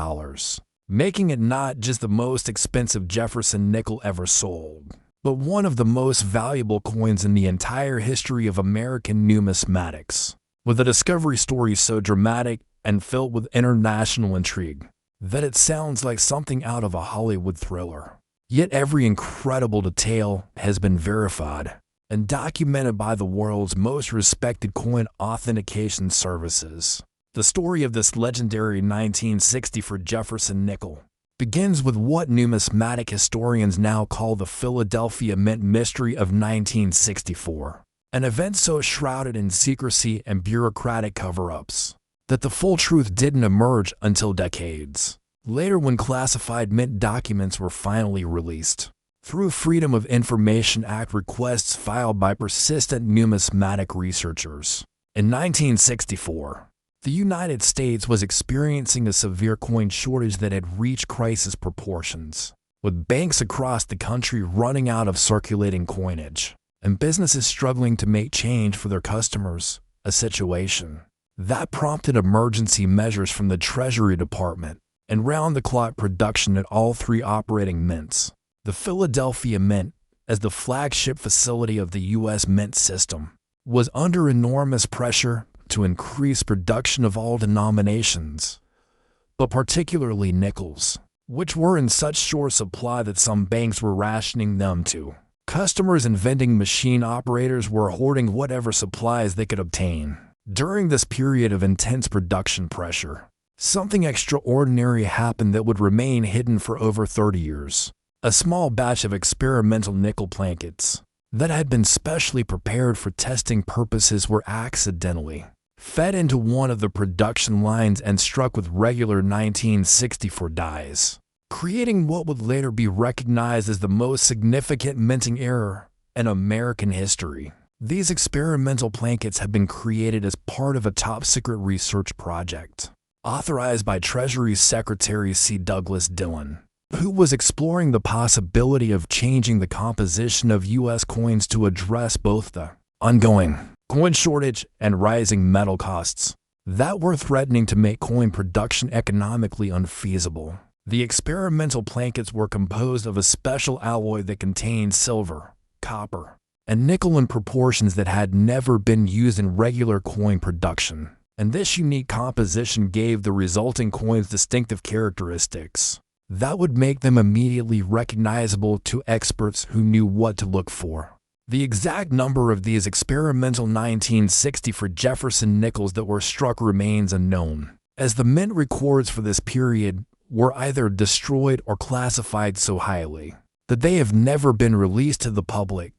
making it not just the most expensive Jefferson nickel ever sold, but one of the most valuable coins in the entire history of American numismatics, with a discovery story so dramatic and filled with international intrigue that it sounds like something out of a Hollywood thriller. Yet every incredible detail has been verified and documented by the world's most respected coin authentication services. The story of this legendary 1964 Jefferson nickel begins with what numismatic historians now call the Philadelphia Mint mystery of 1964, an event so shrouded in secrecy and bureaucratic cover-ups that the full truth didn't emerge until decades later, when classified mint documents were finally released through Freedom of Information Act requests filed by persistent numismatic researchers. In 1964, the United States was experiencing a severe coin shortage that had reached crisis proportions, with banks across the country running out of circulating coinage and businesses struggling to make change for their customers, a situation that prompted emergency measures from the Treasury Department and round-the-clock production at all three operating mints. The Philadelphia Mint, as the flagship facility of the U.S. mint system, was under enormous pressure to increase production of all denominations, but particularly nickels, which were in such short supply that some banks were rationing them too. Customers and vending machine operators were hoarding whatever supplies they could obtain. During this period of intense production pressure, something extraordinary happened that would remain hidden for over 30 years. A small batch of experimental nickel plankets that had been specially prepared for testing purposes were accidentally fed into one of the production lines and struck with regular 1964 dies, creating what would later be recognized as the most significant minting error in American history. These experimental plankets had been created as part of a top-secret research project authorized by Treasury Secretary C. Douglas Dillon, who was exploring the possibility of changing the composition of U.S. coins to address both the ongoing coin shortage and rising metal costs that were threatening to make coin production economically unfeasible. The experimental plankets were composed of a special alloy that contained silver, copper, and nickel in proportions that had never been used in regular coin production, and this unique composition gave the resulting coins distinctive characteristics that would make them immediately recognizable to experts who knew what to look for. The exact number of these experimental 1964 Jefferson nickels that were struck remains unknown, as the mint records for this period were either destroyed or classified so highly that they have never been released to the public.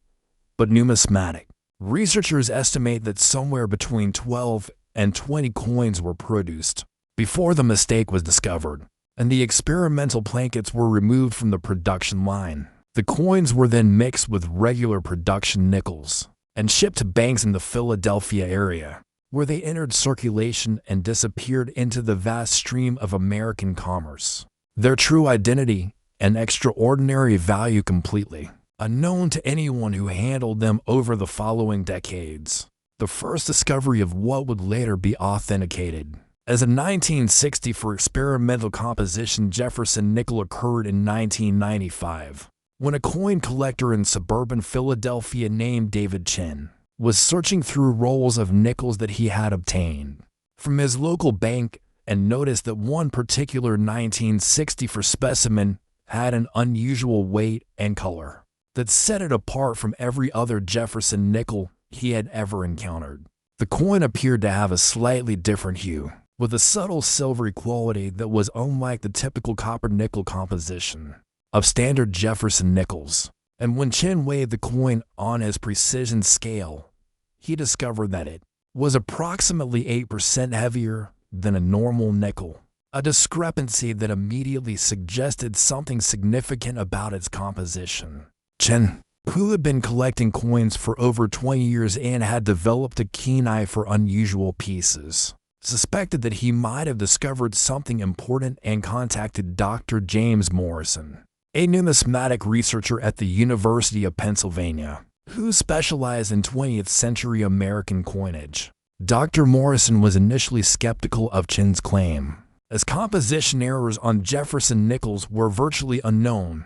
But numismatic researchers estimate that somewhere between 12 and 20 coins were produced before the mistake was discovered, and the experimental plankets were removed from the production line. The coins were then mixed with regular production nickels and shipped to banks in the Philadelphia area, where they entered circulation and disappeared into the vast stream of American commerce. Their true identity and extraordinary value completely unknown to anyone who handled them over the following decades. The first discovery of what would later be authenticated as a 1964 experimental composition Jefferson nickel occurred in 1995, when a coin collector in suburban Philadelphia named David Chin was searching through rolls of nickels that he had obtained from his local bank and noticed that one particular 1964 specimen had an unusual weight and color that set it apart from every other Jefferson nickel he had ever encountered. The coin appeared to have a slightly different hue, with a subtle silvery quality that was unlike the typical copper-nickel composition of standard Jefferson nickels. And when Chin weighed the coin on his precision scale, he discovered that it was approximately 8% heavier than a normal nickel, a discrepancy that immediately suggested something significant about its composition. Chin, who had been collecting coins for over 20 years and had developed a keen eye for unusual pieces, suspected that he might have discovered something important and contacted Dr. James Morrison, a numismatic researcher at the University of Pennsylvania, who specialized in 20th century American coinage. Dr. Morrison was initially skeptical of Chin's claim, as composition errors on Jefferson nickels were virtually unknown,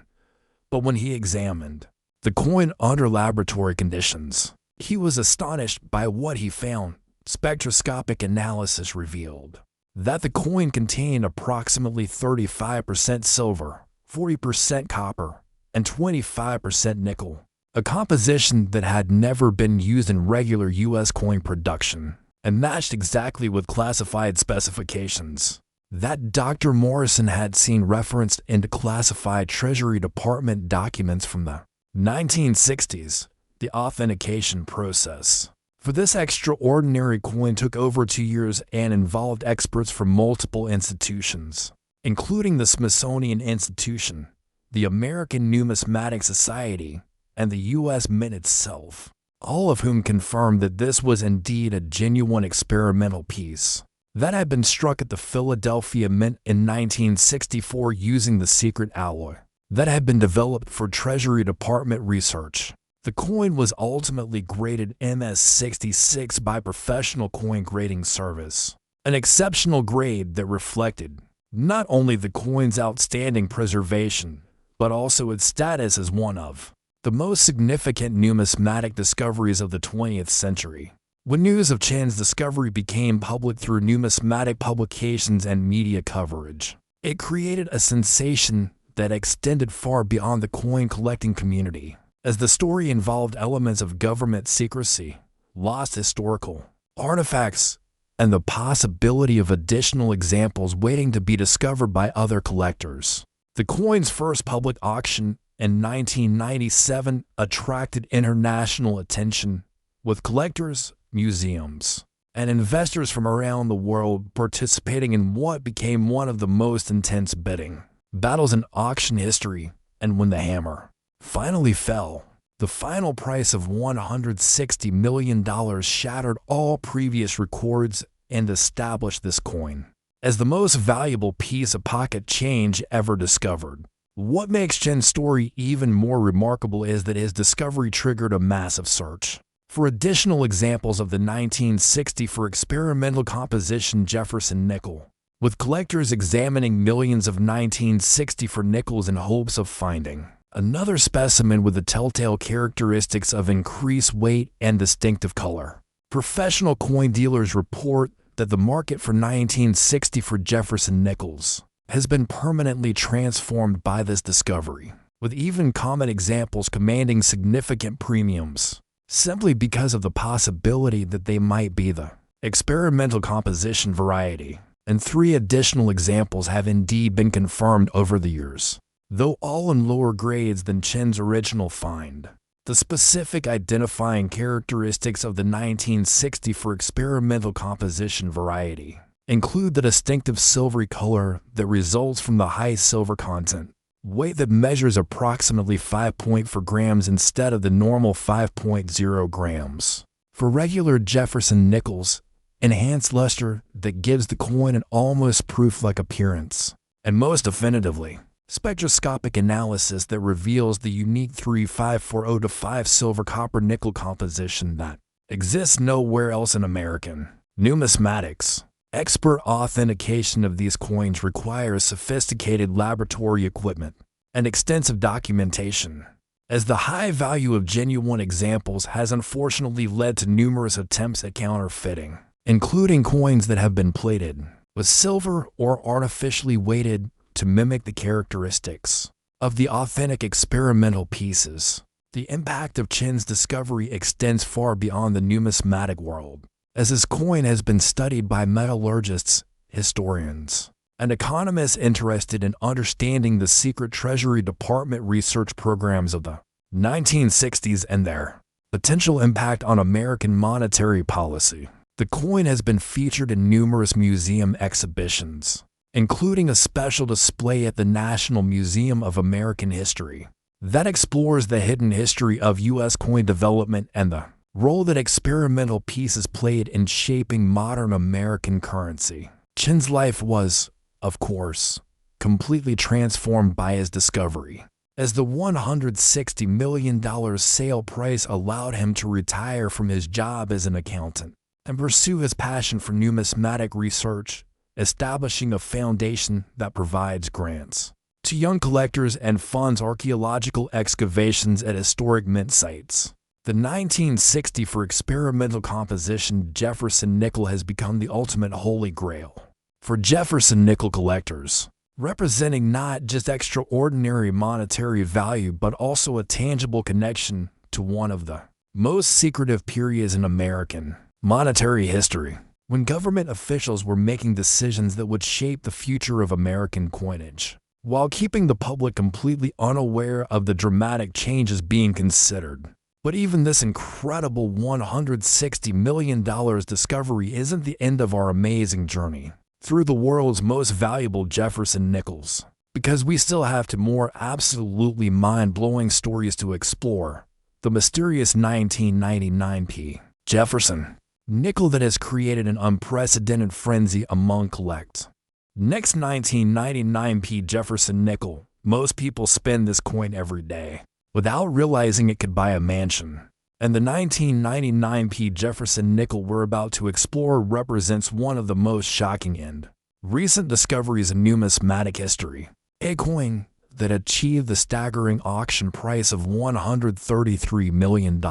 but when he examined the coin under laboratory conditions, he was astonished by what he found. Spectroscopic analysis revealed that the coin contained approximately 35% silver, 40% copper, and 25% nickel, a composition that had never been used in regular U.S. coin production. and matched exactly with classified specifications that Dr. Morrison had seen referenced in classified Treasury Department documents from the 1960s. The authentication process for this extraordinary coin took over 2 years and involved experts from multiple institutions, including the Smithsonian Institution, the American Numismatic Society, and the U.S. Mint itself, all of whom confirmed that this was indeed a genuine experimental piece that had been struck at the Philadelphia Mint in 1964 using the secret alloy that had been developed for Treasury Department research. The coin was ultimately graded MS-66 by Professional Coin Grading Service, an exceptional grade that reflected not only the coin's outstanding preservation, but also its status as one of the most significant numismatic discoveries of the 20th century. When news of Chen's discovery became public through numismatic publications and media coverage, it created a sensation that extended far beyond the coin collecting community, as the story involved elements of government secrecy, lost historical artifacts, and the possibility of additional examples waiting to be discovered by other collectors. The coin's first public auction in 1997 attracted international attention, with collectors, museums, and investors from around the world participating in what became one of the most intense bidding battles in auction history. And when the hammer finally fell, the final price of $160 million shattered all previous records and established this coin as the most valuable piece of pocket change ever discovered. What makes Chen's story even more remarkable is that his discovery triggered a massive search for additional examples of the 1960 for experimental composition Jefferson nickel, with collectors examining millions of 1960 for nickels in hopes of finding another specimen with the telltale characteristics of increased weight and distinctive color. Professional coin dealers report that the market for 1960 for Jefferson nickels has been permanently transformed by this discovery, with even common examples commanding significant premiums, simply because of the possibility that they might be the experimental composition variety. And 3 additional examples have indeed been confirmed over the years, though all in lower grades than Chen's original find. The specific identifying characteristics of the 1960 for experimental composition variety include the distinctive silvery color that results from the high silver content, weight that measures approximately 5.4 grams instead of the normal 5.0 grams. For regular Jefferson nickels, enhanced luster that gives the coin an almost proof-like appearance, and most definitively, spectroscopic analysis that reveals the unique 3540-5 silver copper nickel composition that exists nowhere else in American numismatics. Expert authentication of these coins requires sophisticated laboratory equipment and extensive documentation, as the high value of genuine examples has unfortunately led to numerous attempts at counterfeiting, including coins that have been plated with silver or artificially weighted to mimic the characteristics of the authentic experimental pieces. The impact of Chen's discovery extends far beyond the numismatic world, as his coin has been studied by metallurgists, historians, and economists interested in understanding the secret Treasury Department research programs of the 1960s and their potential impact on American monetary policy. The coin has been featured in numerous museum exhibitions, including a special display at the National Museum of American History that explores the hidden history of U.S. coin development and the role that experimental pieces played in shaping modern American currency. Chen's life was, of course, completely transformed by his discovery, as the $160 million sale price allowed him to retire from his job as an accountant and pursue his passion for numismatic research, establishing a foundation that provides grants to young collectors and funds archaeological excavations at historic mint sites. The 1960 for experimental composition Jefferson nickel has become the ultimate holy grail for Jefferson nickel collectors, representing not just extraordinary monetary value but also a tangible connection to one of the most secretive periods in American Monetary history. When government officials were making decisions that would shape the future of American coinage, while keeping the public completely unaware of the dramatic changes being considered. But even this incredible $160 million discovery isn't the end of our amazing journey through the world's most valuable Jefferson nickels, because we still have two more absolutely mind-blowing stories to explore. The mysterious 1999p Jefferson nickel that has created an unprecedented frenzy among collectors. Next, 1999p Jefferson nickel. Most people spend this coin every day without realizing it could buy a mansion. And the 1999p Jefferson nickel we're about to explore represents one of the most shocking and recent discoveries in numismatic history. A coin that achieved the staggering auction price of $133 million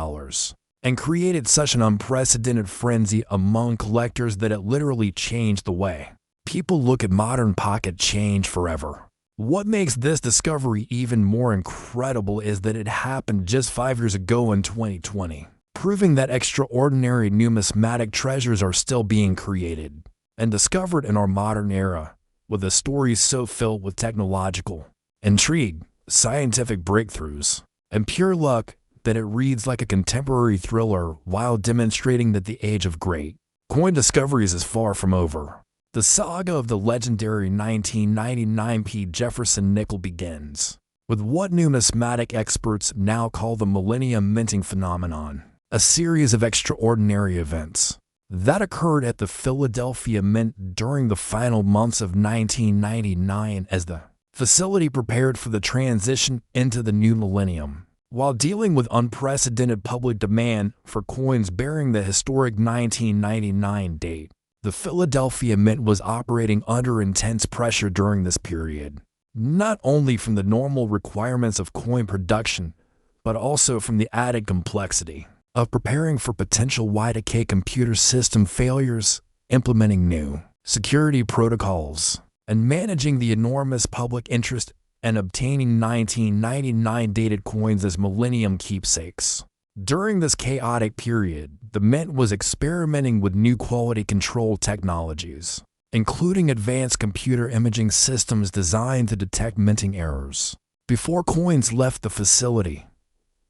and created such an unprecedented frenzy among collectors that it literally changed the way people look at modern pocket change forever. What makes this discovery even more incredible is that it happened just 5 years ago in 2020, proving that extraordinary numismatic treasures are still being created and discovered in our modern era, with a story so filled with technological intrigue, scientific breakthroughs, and pure luck that it reads like a contemporary thriller while demonstrating that the age of great coin discoveries is far from over. The saga of the legendary 1999p Jefferson nickel begins with what numismatic experts now call the Millennium Minting phenomenon, a series of extraordinary events that occurred at the Philadelphia Mint during the final months of 1999 as the facility prepared for the transition into the new millennium. While dealing with unprecedented public demand for coins bearing the historic 1999 date, the Philadelphia Mint was operating under intense pressure during this period, not only from the normal requirements of coin production, but also from the added complexity of preparing for potential Y2K computer system failures, implementing new security protocols, and managing the enormous public interest and obtaining 1999 dated coins as millennium keepsakes. During this chaotic period, the Mint was experimenting with new quality control technologies, including advanced computer imaging systems designed to detect minting errors before coins left the facility.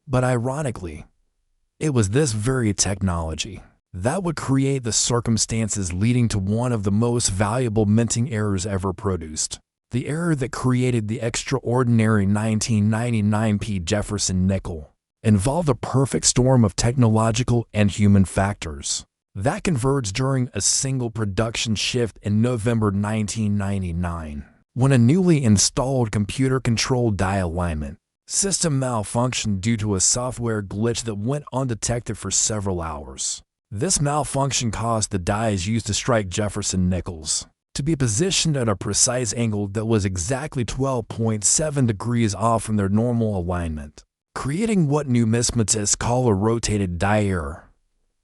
But ironically, it was this very technology that would create the circumstances leading to one of the most valuable minting errors ever produced. The error that created the extraordinary 1999p Jefferson nickel involved a perfect storm of technological and human factors that converged during a single production shift in November 1999, when a newly installed computer-controlled die alignment system malfunctioned due to a software glitch that went undetected for several hours. This malfunction caused the dies used to strike Jefferson nickels to be positioned at a precise angle that was exactly 12.7 degrees off from their normal alignment, creating what numismatists call a rotated die error.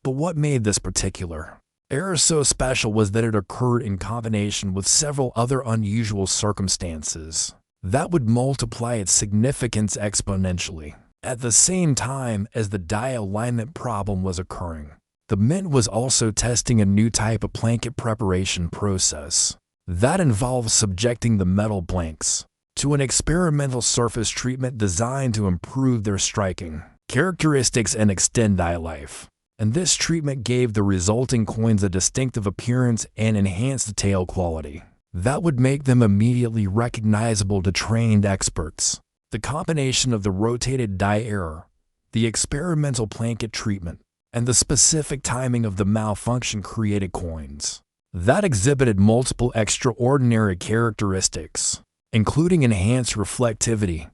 But what made this particular error so special was that it occurred in combination with several other unusual circumstances that would multiply its significance exponentially. At the same time as the die alignment problem was occurring, the Mint was also testing a new type of blanket preparation process that involves subjecting the metal blanks to an experimental surface treatment designed to improve their striking characteristics and extend die life. And this treatment gave the resulting coins a distinctive appearance and enhanced detail quality that would make them immediately recognizable to trained experts. The combination of the rotated die error, the experimental blanket treatment, and the specific timing of the malfunction created coins that exhibited multiple extraordinary characteristics, including enhanced reflectivity,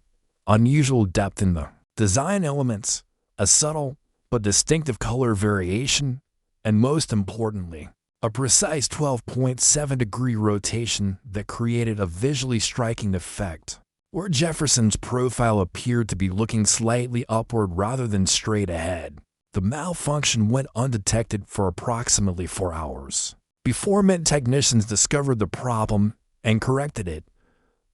unusual depth in the design elements, a subtle but distinctive color variation, and most importantly, a precise 12.7-degree rotation that created a visually striking effect, where Jefferson's profile appeared to be looking slightly upward rather than straight ahead. The malfunction went undetected for approximately 4 hours before Mint technicians discovered the problem and corrected it.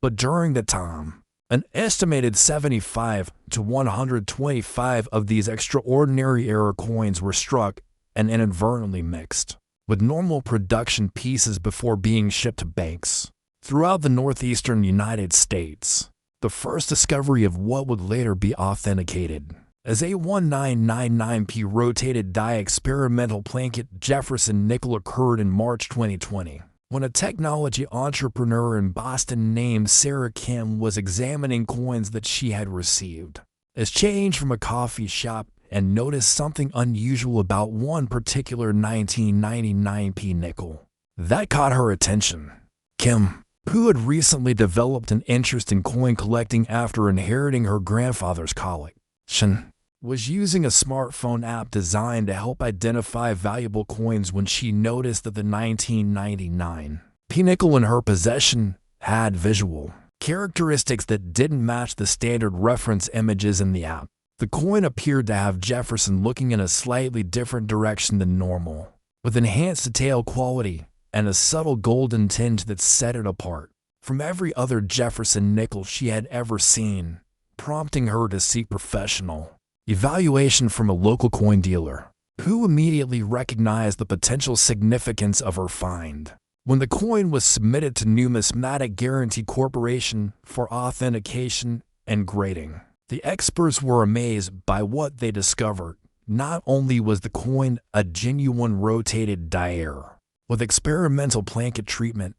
But during the time, an estimated 75 to 125 of these extraordinary error coins were struck and inadvertently mixed with normal production pieces before being shipped to banks throughout the northeastern United States. The first discovery of what would later be authenticated as a 1999P rotated die experimental blanket Jefferson nickel occurred in March 2020, when a technology entrepreneur in Boston named Sarah Kim was examining coins that she had received as change from a coffee shop and noticed something unusual about one particular 1999P nickel. That caught her attention. Kim, who had recently developed an interest in coin collecting after inheriting her grandfather's collection, was using a smartphone app designed to help identify valuable coins when she noticed that the 1999P nickel in her possession had visual characteristics that didn't match the standard reference images in the app. The coin appeared to have Jefferson looking in a slightly different direction than normal, with enhanced detail quality and a subtle golden tinge that set it apart from every other Jefferson nickel she had ever seen, prompting her to seek professional evaluation from a local coin dealer, who immediately recognized the potential significance of her find. When the coin was submitted to Numismatic Guarantee Corporation for authentication and grading, the experts were amazed by what they discovered. Not only was the coin a genuine rotated die with experimental blanket treatment,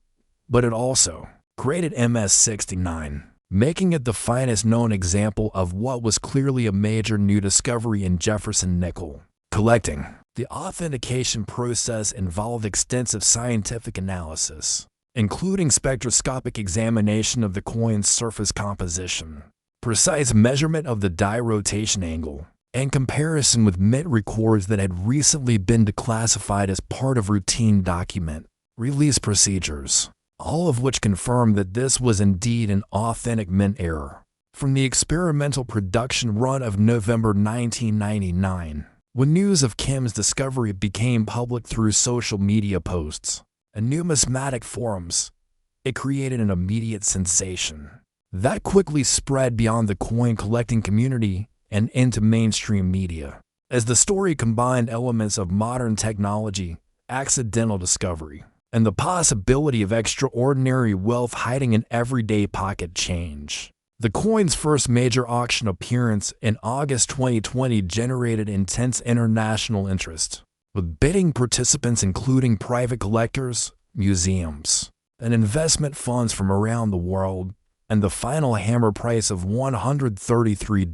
but it also graded MS69, making it the finest known example of what was clearly a major new discovery in Jefferson nickel collecting. The authentication process involved extensive scientific analysis, including spectroscopic examination of the coin's surface composition, precise measurement of the die rotation angle, and comparison with mint records that had recently been declassified as part of routine document release procedures, all of which confirmed that this was indeed an authentic mint error. From the experimental production run of November 1999, when news of Kim's discovery became public through social media posts and numismatic forums, it created an immediate sensation that quickly spread beyond the coin collecting community and into mainstream media, as the story combined elements of modern technology, accidental discovery, and the possibility of extraordinary wealth hiding in everyday pocket change. The coin's first major auction appearance in August 2020 generated intense international interest, with bidding participants including private collectors, museums, and investment funds from around the world, and the final hammer price of $133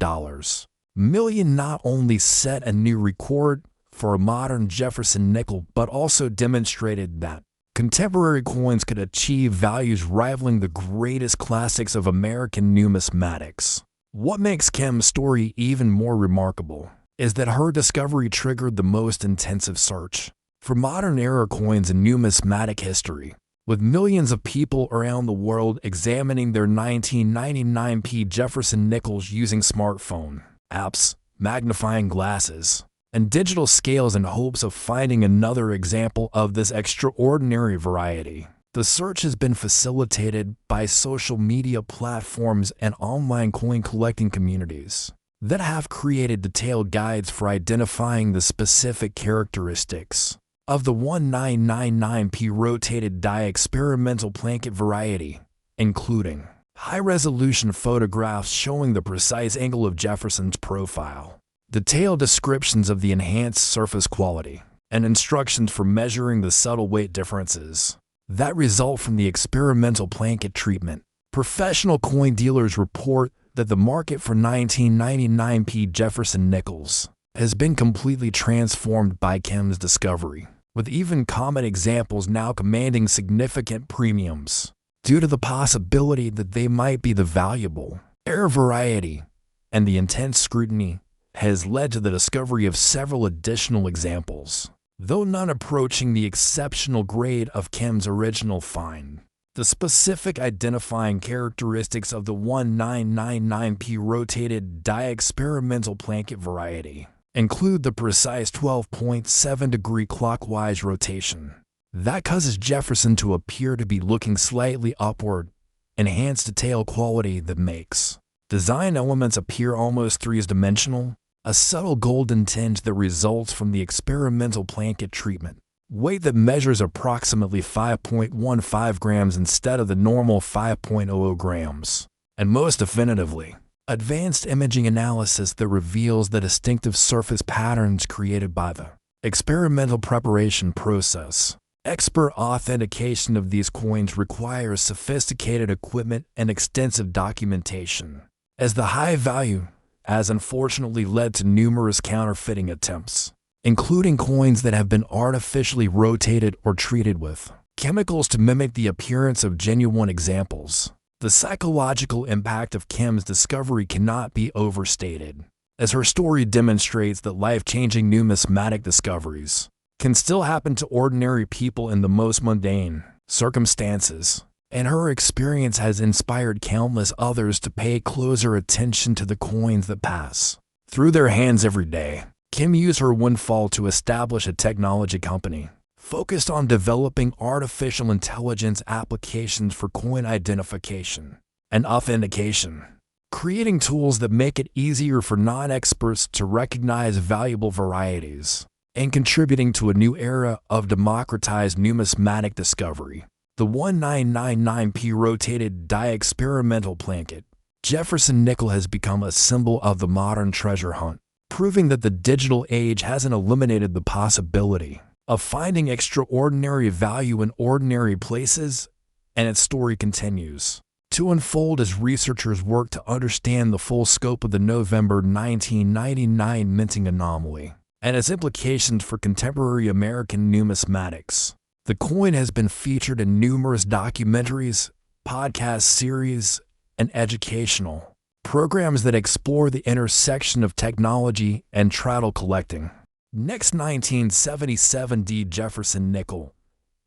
million not only set a new record for a modern Jefferson nickel, but also demonstrated that contemporary coins could achieve values rivaling the greatest classics of American numismatics. What makes Kim's story even more remarkable is that her discovery triggered the most intensive search for modern-era coins in numismatic history, with millions of people around the world examining their 1999P Jefferson nickels using smartphone apps, magnifying glasses, and digital scales in hopes of finding another example of this extraordinary variety. The search has been facilitated by social media platforms and online coin collecting communities that have created detailed guides for identifying the specific characteristics of the 1999P rotated die experimental blanket variety, including high-resolution photographs showing the precise angle of Jefferson's profile, detailed descriptions of the enhanced surface quality, and instructions for measuring the subtle weight differences that result from the experimental blanket treatment. Professional coin dealers report that the market for 1999P Jefferson nickels has been completely transformed by Kim's discovery, with even common examples now commanding significant premiums due to the possibility that they might be the valuable rare variety, and the intense scrutiny has led to the discovery of several additional examples, though none approaching the exceptional grade of Kim's original find. The specific identifying characteristics of the 1999P rotated die experimental blanket variety include the precise 12.7 degree clockwise rotation that causes Jefferson to appear to be looking slightly upward, enhanced detail quality that makes design elements appear almost three-dimensional, a subtle golden tinge that results from the experimental blanket treatment. Weight that measures approximately 5.15 grams instead of the normal 5.00 grams. And most definitively, advanced imaging analysis that reveals the distinctive surface patterns created by the experimental preparation process. Expert authentication of these coins requires sophisticated equipment and extensive documentation, as the high value has unfortunately led to numerous counterfeiting attempts, including coins that have been artificially rotated or treated with chemicals to mimic the appearance of genuine examples. The psychological impact of Kim's discovery cannot be overstated, as her story demonstrates that life-changing numismatic discoveries can still happen to ordinary people in the most mundane circumstances, and her experience has inspired countless others to pay closer attention to the coins that pass through their hands every day. Kim used her windfall to establish a technology company focused on developing artificial intelligence applications for coin identification and authentication, creating tools that make it easier for non-experts to recognize valuable varieties, and contributing to a new era of democratized numismatic discovery. The 1999P rotated die experimental blanket, Jefferson nickel, has become a symbol of the modern treasure hunt, proving that the digital age hasn't eliminated the possibility of finding extraordinary value in ordinary places, and its story continues to unfold as researchers work to understand the full scope of the November 1999 minting anomaly and its implications for contemporary American numismatics. The coin has been featured in numerous documentaries, podcast series, and educational programs that explore the intersection of technology and trowel collecting. Next, 1977 D Jefferson nickel.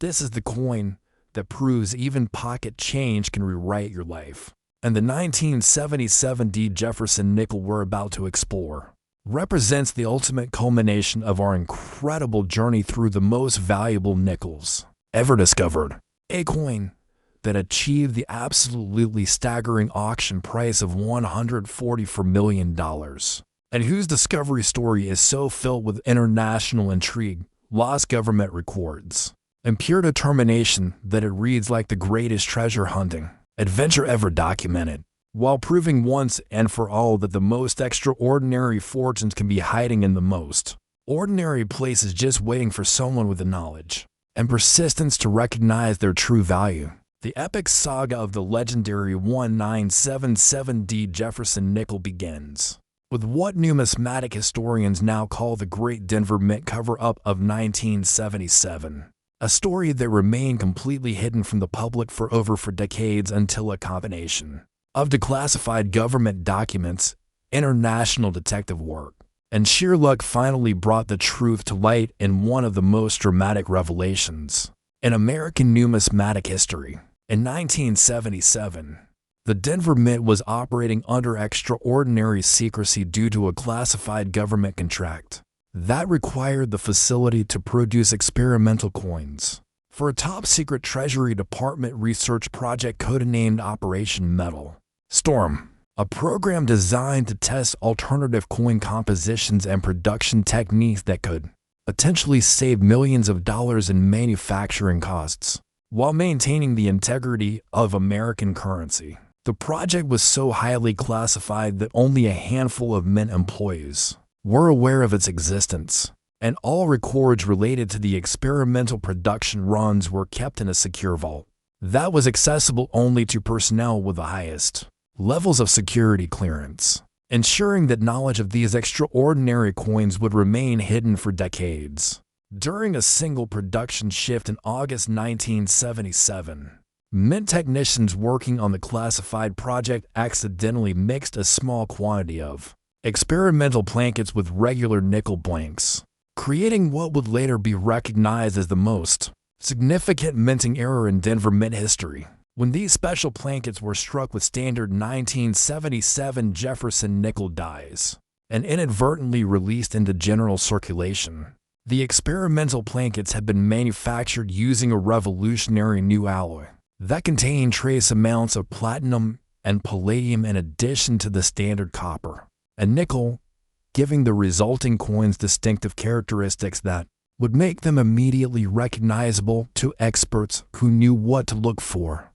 This is the coin that proves even pocket change can rewrite your life. And the 1977 D Jefferson nickel we're about to explore represents the ultimate culmination of our incredible journey through the most valuable nickels ever discovered. A coin that achieved the absolutely staggering auction price of $144 million, and whose discovery story is so filled with international intrigue, lost government records, and pure determination that it reads like the greatest treasure hunting adventure ever documented, while proving once and for all that the most extraordinary fortunes can be hiding in the most ordinary places, just waiting for someone with the knowledge and persistence to recognize their true value. The epic saga of the legendary 1977 D Jefferson nickel begins with what numismatic historians now call the Great Denver Mint Cover-Up of 1977, a story that remained completely hidden from the public for decades until a combination of declassified government documents, international detective work, and sheer luck finally brought the truth to light in one of the most dramatic revelations in American numismatic history. In 1977, the Denver Mint was operating under extraordinary secrecy due to a classified government contract that required the facility to produce experimental coins for a top-secret Treasury Department research project codenamed Operation Metal Storm, a program designed to test alternative coin compositions and production techniques that could potentially save millions of dollars in manufacturing costs while maintaining the integrity of American currency. The project was so highly classified that only a handful of Mint employees were aware of its existence, and all records related to the experimental production runs were kept in a secure vault that was accessible only to personnel with the highest levels of security clearance, ensuring that knowledge of these extraordinary coins would remain hidden for decades. During a single production shift in August 1977, Mint technicians working on the classified project accidentally mixed a small quantity of experimental blankets with regular nickel blanks, creating what would later be recognized as the most significant minting error in Denver Mint history. When these special blankets were struck with standard 1977 Jefferson nickel dies and inadvertently released into general circulation, the experimental blankets had been manufactured using a revolutionary new alloy that contained trace amounts of platinum and palladium in addition to the standard copper and nickel giving the resulting coins distinctive characteristics that would make them immediately recognizable to experts who knew what to look for.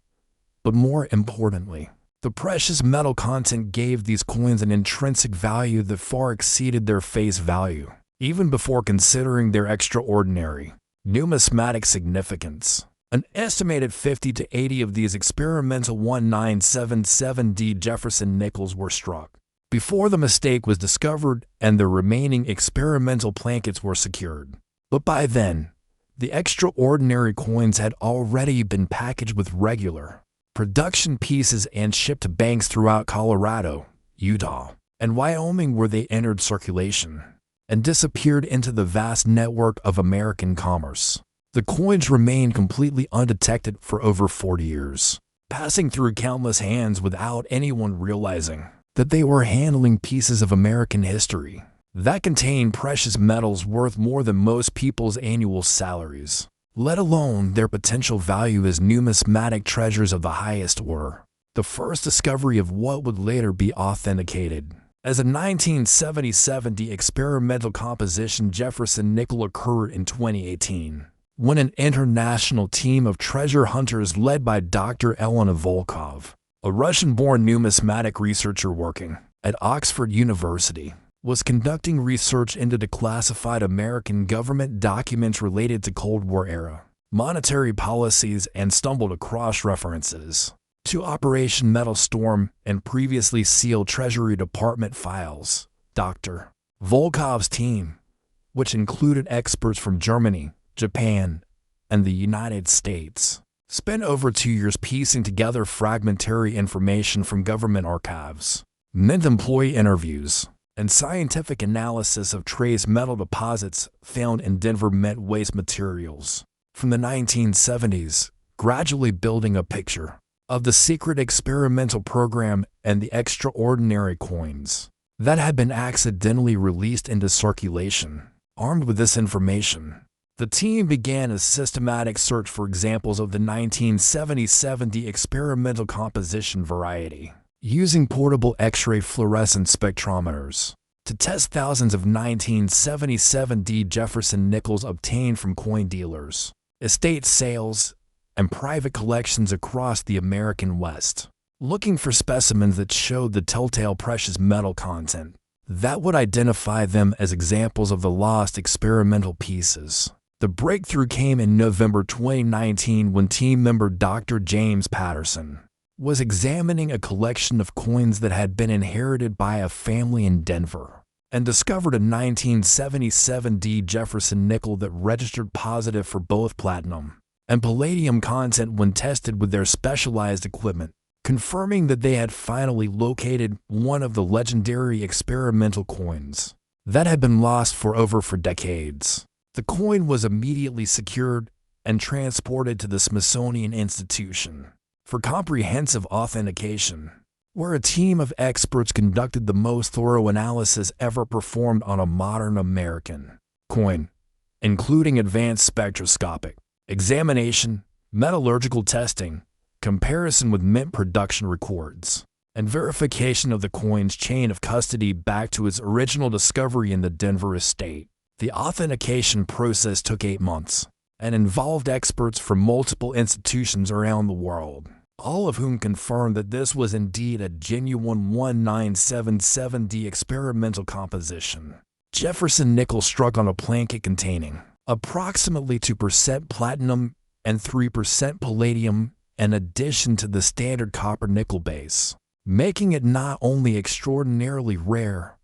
But more importantly, the precious metal content gave these coins an intrinsic value that far exceeded their face value, even before considering their extraordinary numismatic significance. An estimated 50 to 80 of these experimental 1977D Jefferson nickels were struck before the mistake was discovered and the remaining experimental plankets were secured. But by then, the extraordinary coins had already been packaged with regular production pieces and shipped to banks throughout Colorado, Utah, and Wyoming, where they entered circulation and disappeared into the vast network of American commerce. The coins remained completely undetected for over 40 years, passing through countless hands without anyone realizing that they were handling pieces of American history that contained precious metals worth more than most people's annual salaries, let alone their potential value as numismatic treasures of the highest order. The first discovery of what would later be authenticated as a 1977 experimental composition Jefferson nickel occurred in 2018, when an international team of treasure hunters led by Dr. Elena Volkov, a Russian-born numismatic researcher working at Oxford University, was conducting research into declassified American government documents related to Cold War-era monetary policies and stumbled across references to Operation Metal Storm and previously sealed Treasury Department files. Dr. Volkov's team, which included experts from Germany, Japan, and the United States, spent over 2 years piecing together fragmentary information from government archives, mint employee interviews, and scientific analysis of trace metal deposits found in Denver mint waste materials from the 1970s, gradually building a picture of the secret experimental program and the extraordinary coins that had been accidentally released into circulation. Armed with this information, the team began a systematic search for examples of the 1977 experimental composition variety, using portable X-ray fluorescent spectrometers to test thousands of 1977 Jefferson nickels obtained from coin dealers, estate sales, and private collections across the American West, looking for specimens that showed the telltale precious metal content that would identify them as examples of the lost experimental pieces. The breakthrough came in November 2019 when team member Dr. James Patterson was examining a collection of coins that had been inherited by a family in Denver and discovered a 1977 Jefferson nickel that registered positive for both platinum and palladium content when tested with their specialized equipment, confirming that they had finally located one of the legendary experimental coins that had been lost for decades. The coin was immediately secured and transported to the Smithsonian Institution for comprehensive authentication, where a team of experts conducted the most thorough analysis ever performed on a modern American coin, including advanced spectroscopic examination, metallurgical testing, comparison with mint production records, and verification of the coin's chain of custody back to its original discovery in the Denver estate. The authentication process took 8 months and involved experts from multiple institutions around the world, all of whom confirmed that this was indeed a genuine 1977 experimental composition. Jefferson nickel struck on a planket containing approximately 2% platinum and 3% palladium in addition to the standard copper nickel base, making it not only extraordinarily rare,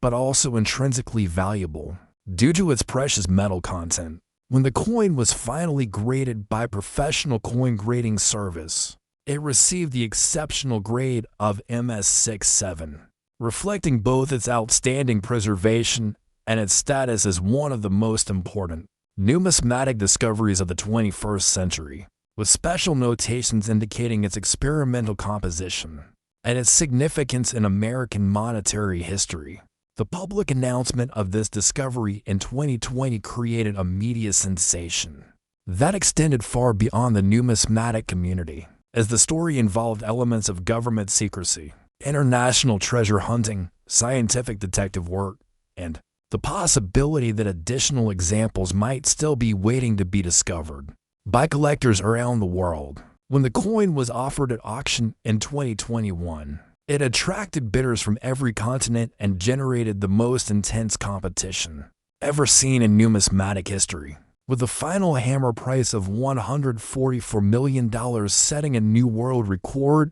but also intrinsically valuable due to its precious metal content. When the coin was finally graded by professional coin grading service, it received the exceptional grade of MS67, reflecting both its outstanding preservation and its status as one of the most important numismatic discoveries of the 21st century, with special notations indicating its experimental composition and its significance in American monetary history. The public announcement of this discovery in 2020 created a media sensation that extended far beyond the numismatic community, as the story involved elements of government secrecy, international treasure hunting, scientific detective work, and the possibility that additional examples might still be waiting to be discovered by collectors around the world. When the coin was offered at auction in 2021, it attracted bidders from every continent and generated the most intense competition ever seen in numismatic history, with the final hammer price of $144 million setting a new world record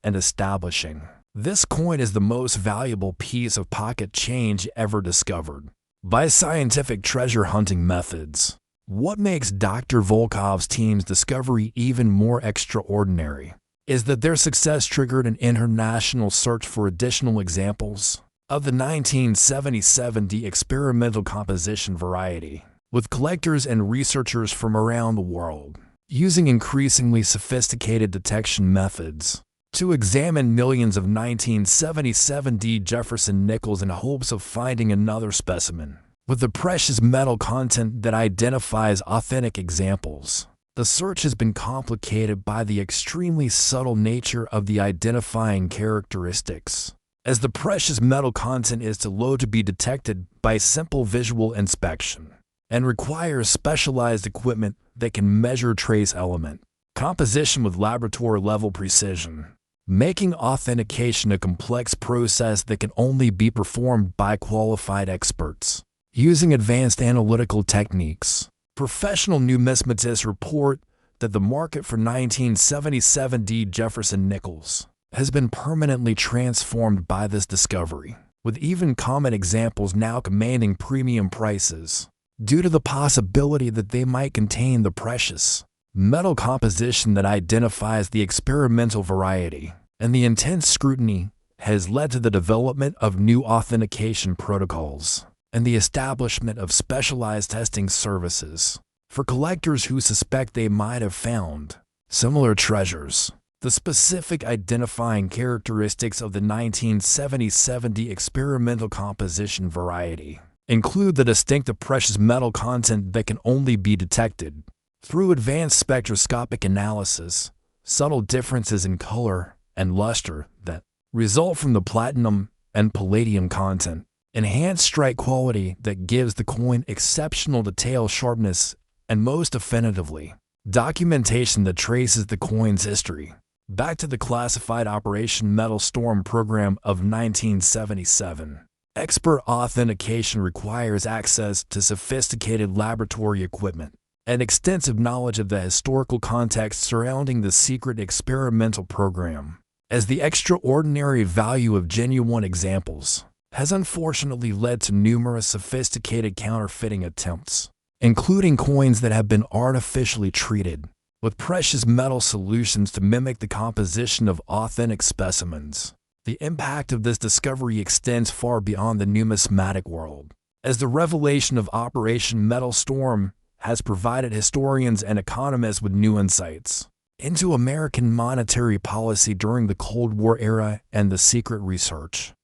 and establishing this coin is the most valuable piece of pocket change ever discovered by scientific treasure hunting methods. What makes Dr. Volkov's team's discovery even more extraordinary is that their success triggered an international search for additional examples of the 1977D experimental composition variety, with collectors and researchers from around the world using increasingly sophisticated detection methods to examine millions of 1977D Jefferson nickels in hopes of finding another specimen with the precious metal content that identifies authentic examples. The search has been complicated by the extremely subtle nature of the identifying characteristics, as the precious metal content is too low to be detected by simple visual inspection and requires specialized equipment that can measure trace element composition with laboratory-level precision, making authentication a complex process that can only be performed by qualified experts using advanced analytical techniques. Professional numismatists report that the market for 1977D Jefferson nickels has been permanently transformed by this discovery, with even common examples now commanding premium prices due to the possibility that they might contain the precious metal composition that identifies the experimental variety. And the intense scrutiny has led to the development of new authentication protocols and the establishment of specialized testing services for collectors who suspect they might have found similar treasures. The specific identifying characteristics of the 1977D experimental composition variety include the distinctive precious metal content that can only be detected through advanced spectroscopic analysis, subtle differences in color and luster that result from the platinum and palladium content, enhanced strike quality that gives the coin exceptional detail sharpness, and most definitively, documentation that traces the coin's history back to the classified Operation Metal Storm program of 1977. Expert authentication requires access to sophisticated laboratory equipment and extensive knowledge of the historical context surrounding the secret experimental program, as the extraordinary value of genuine examples has unfortunately led to numerous sophisticated counterfeiting attempts, including coins that have been artificially treated with precious metal solutions to mimic the composition of authentic specimens. The impact of this discovery extends far beyond the numismatic world, as the revelation of Operation Metal Storm has provided historians and economists with new insights into American monetary policy during the Cold War era and the secret research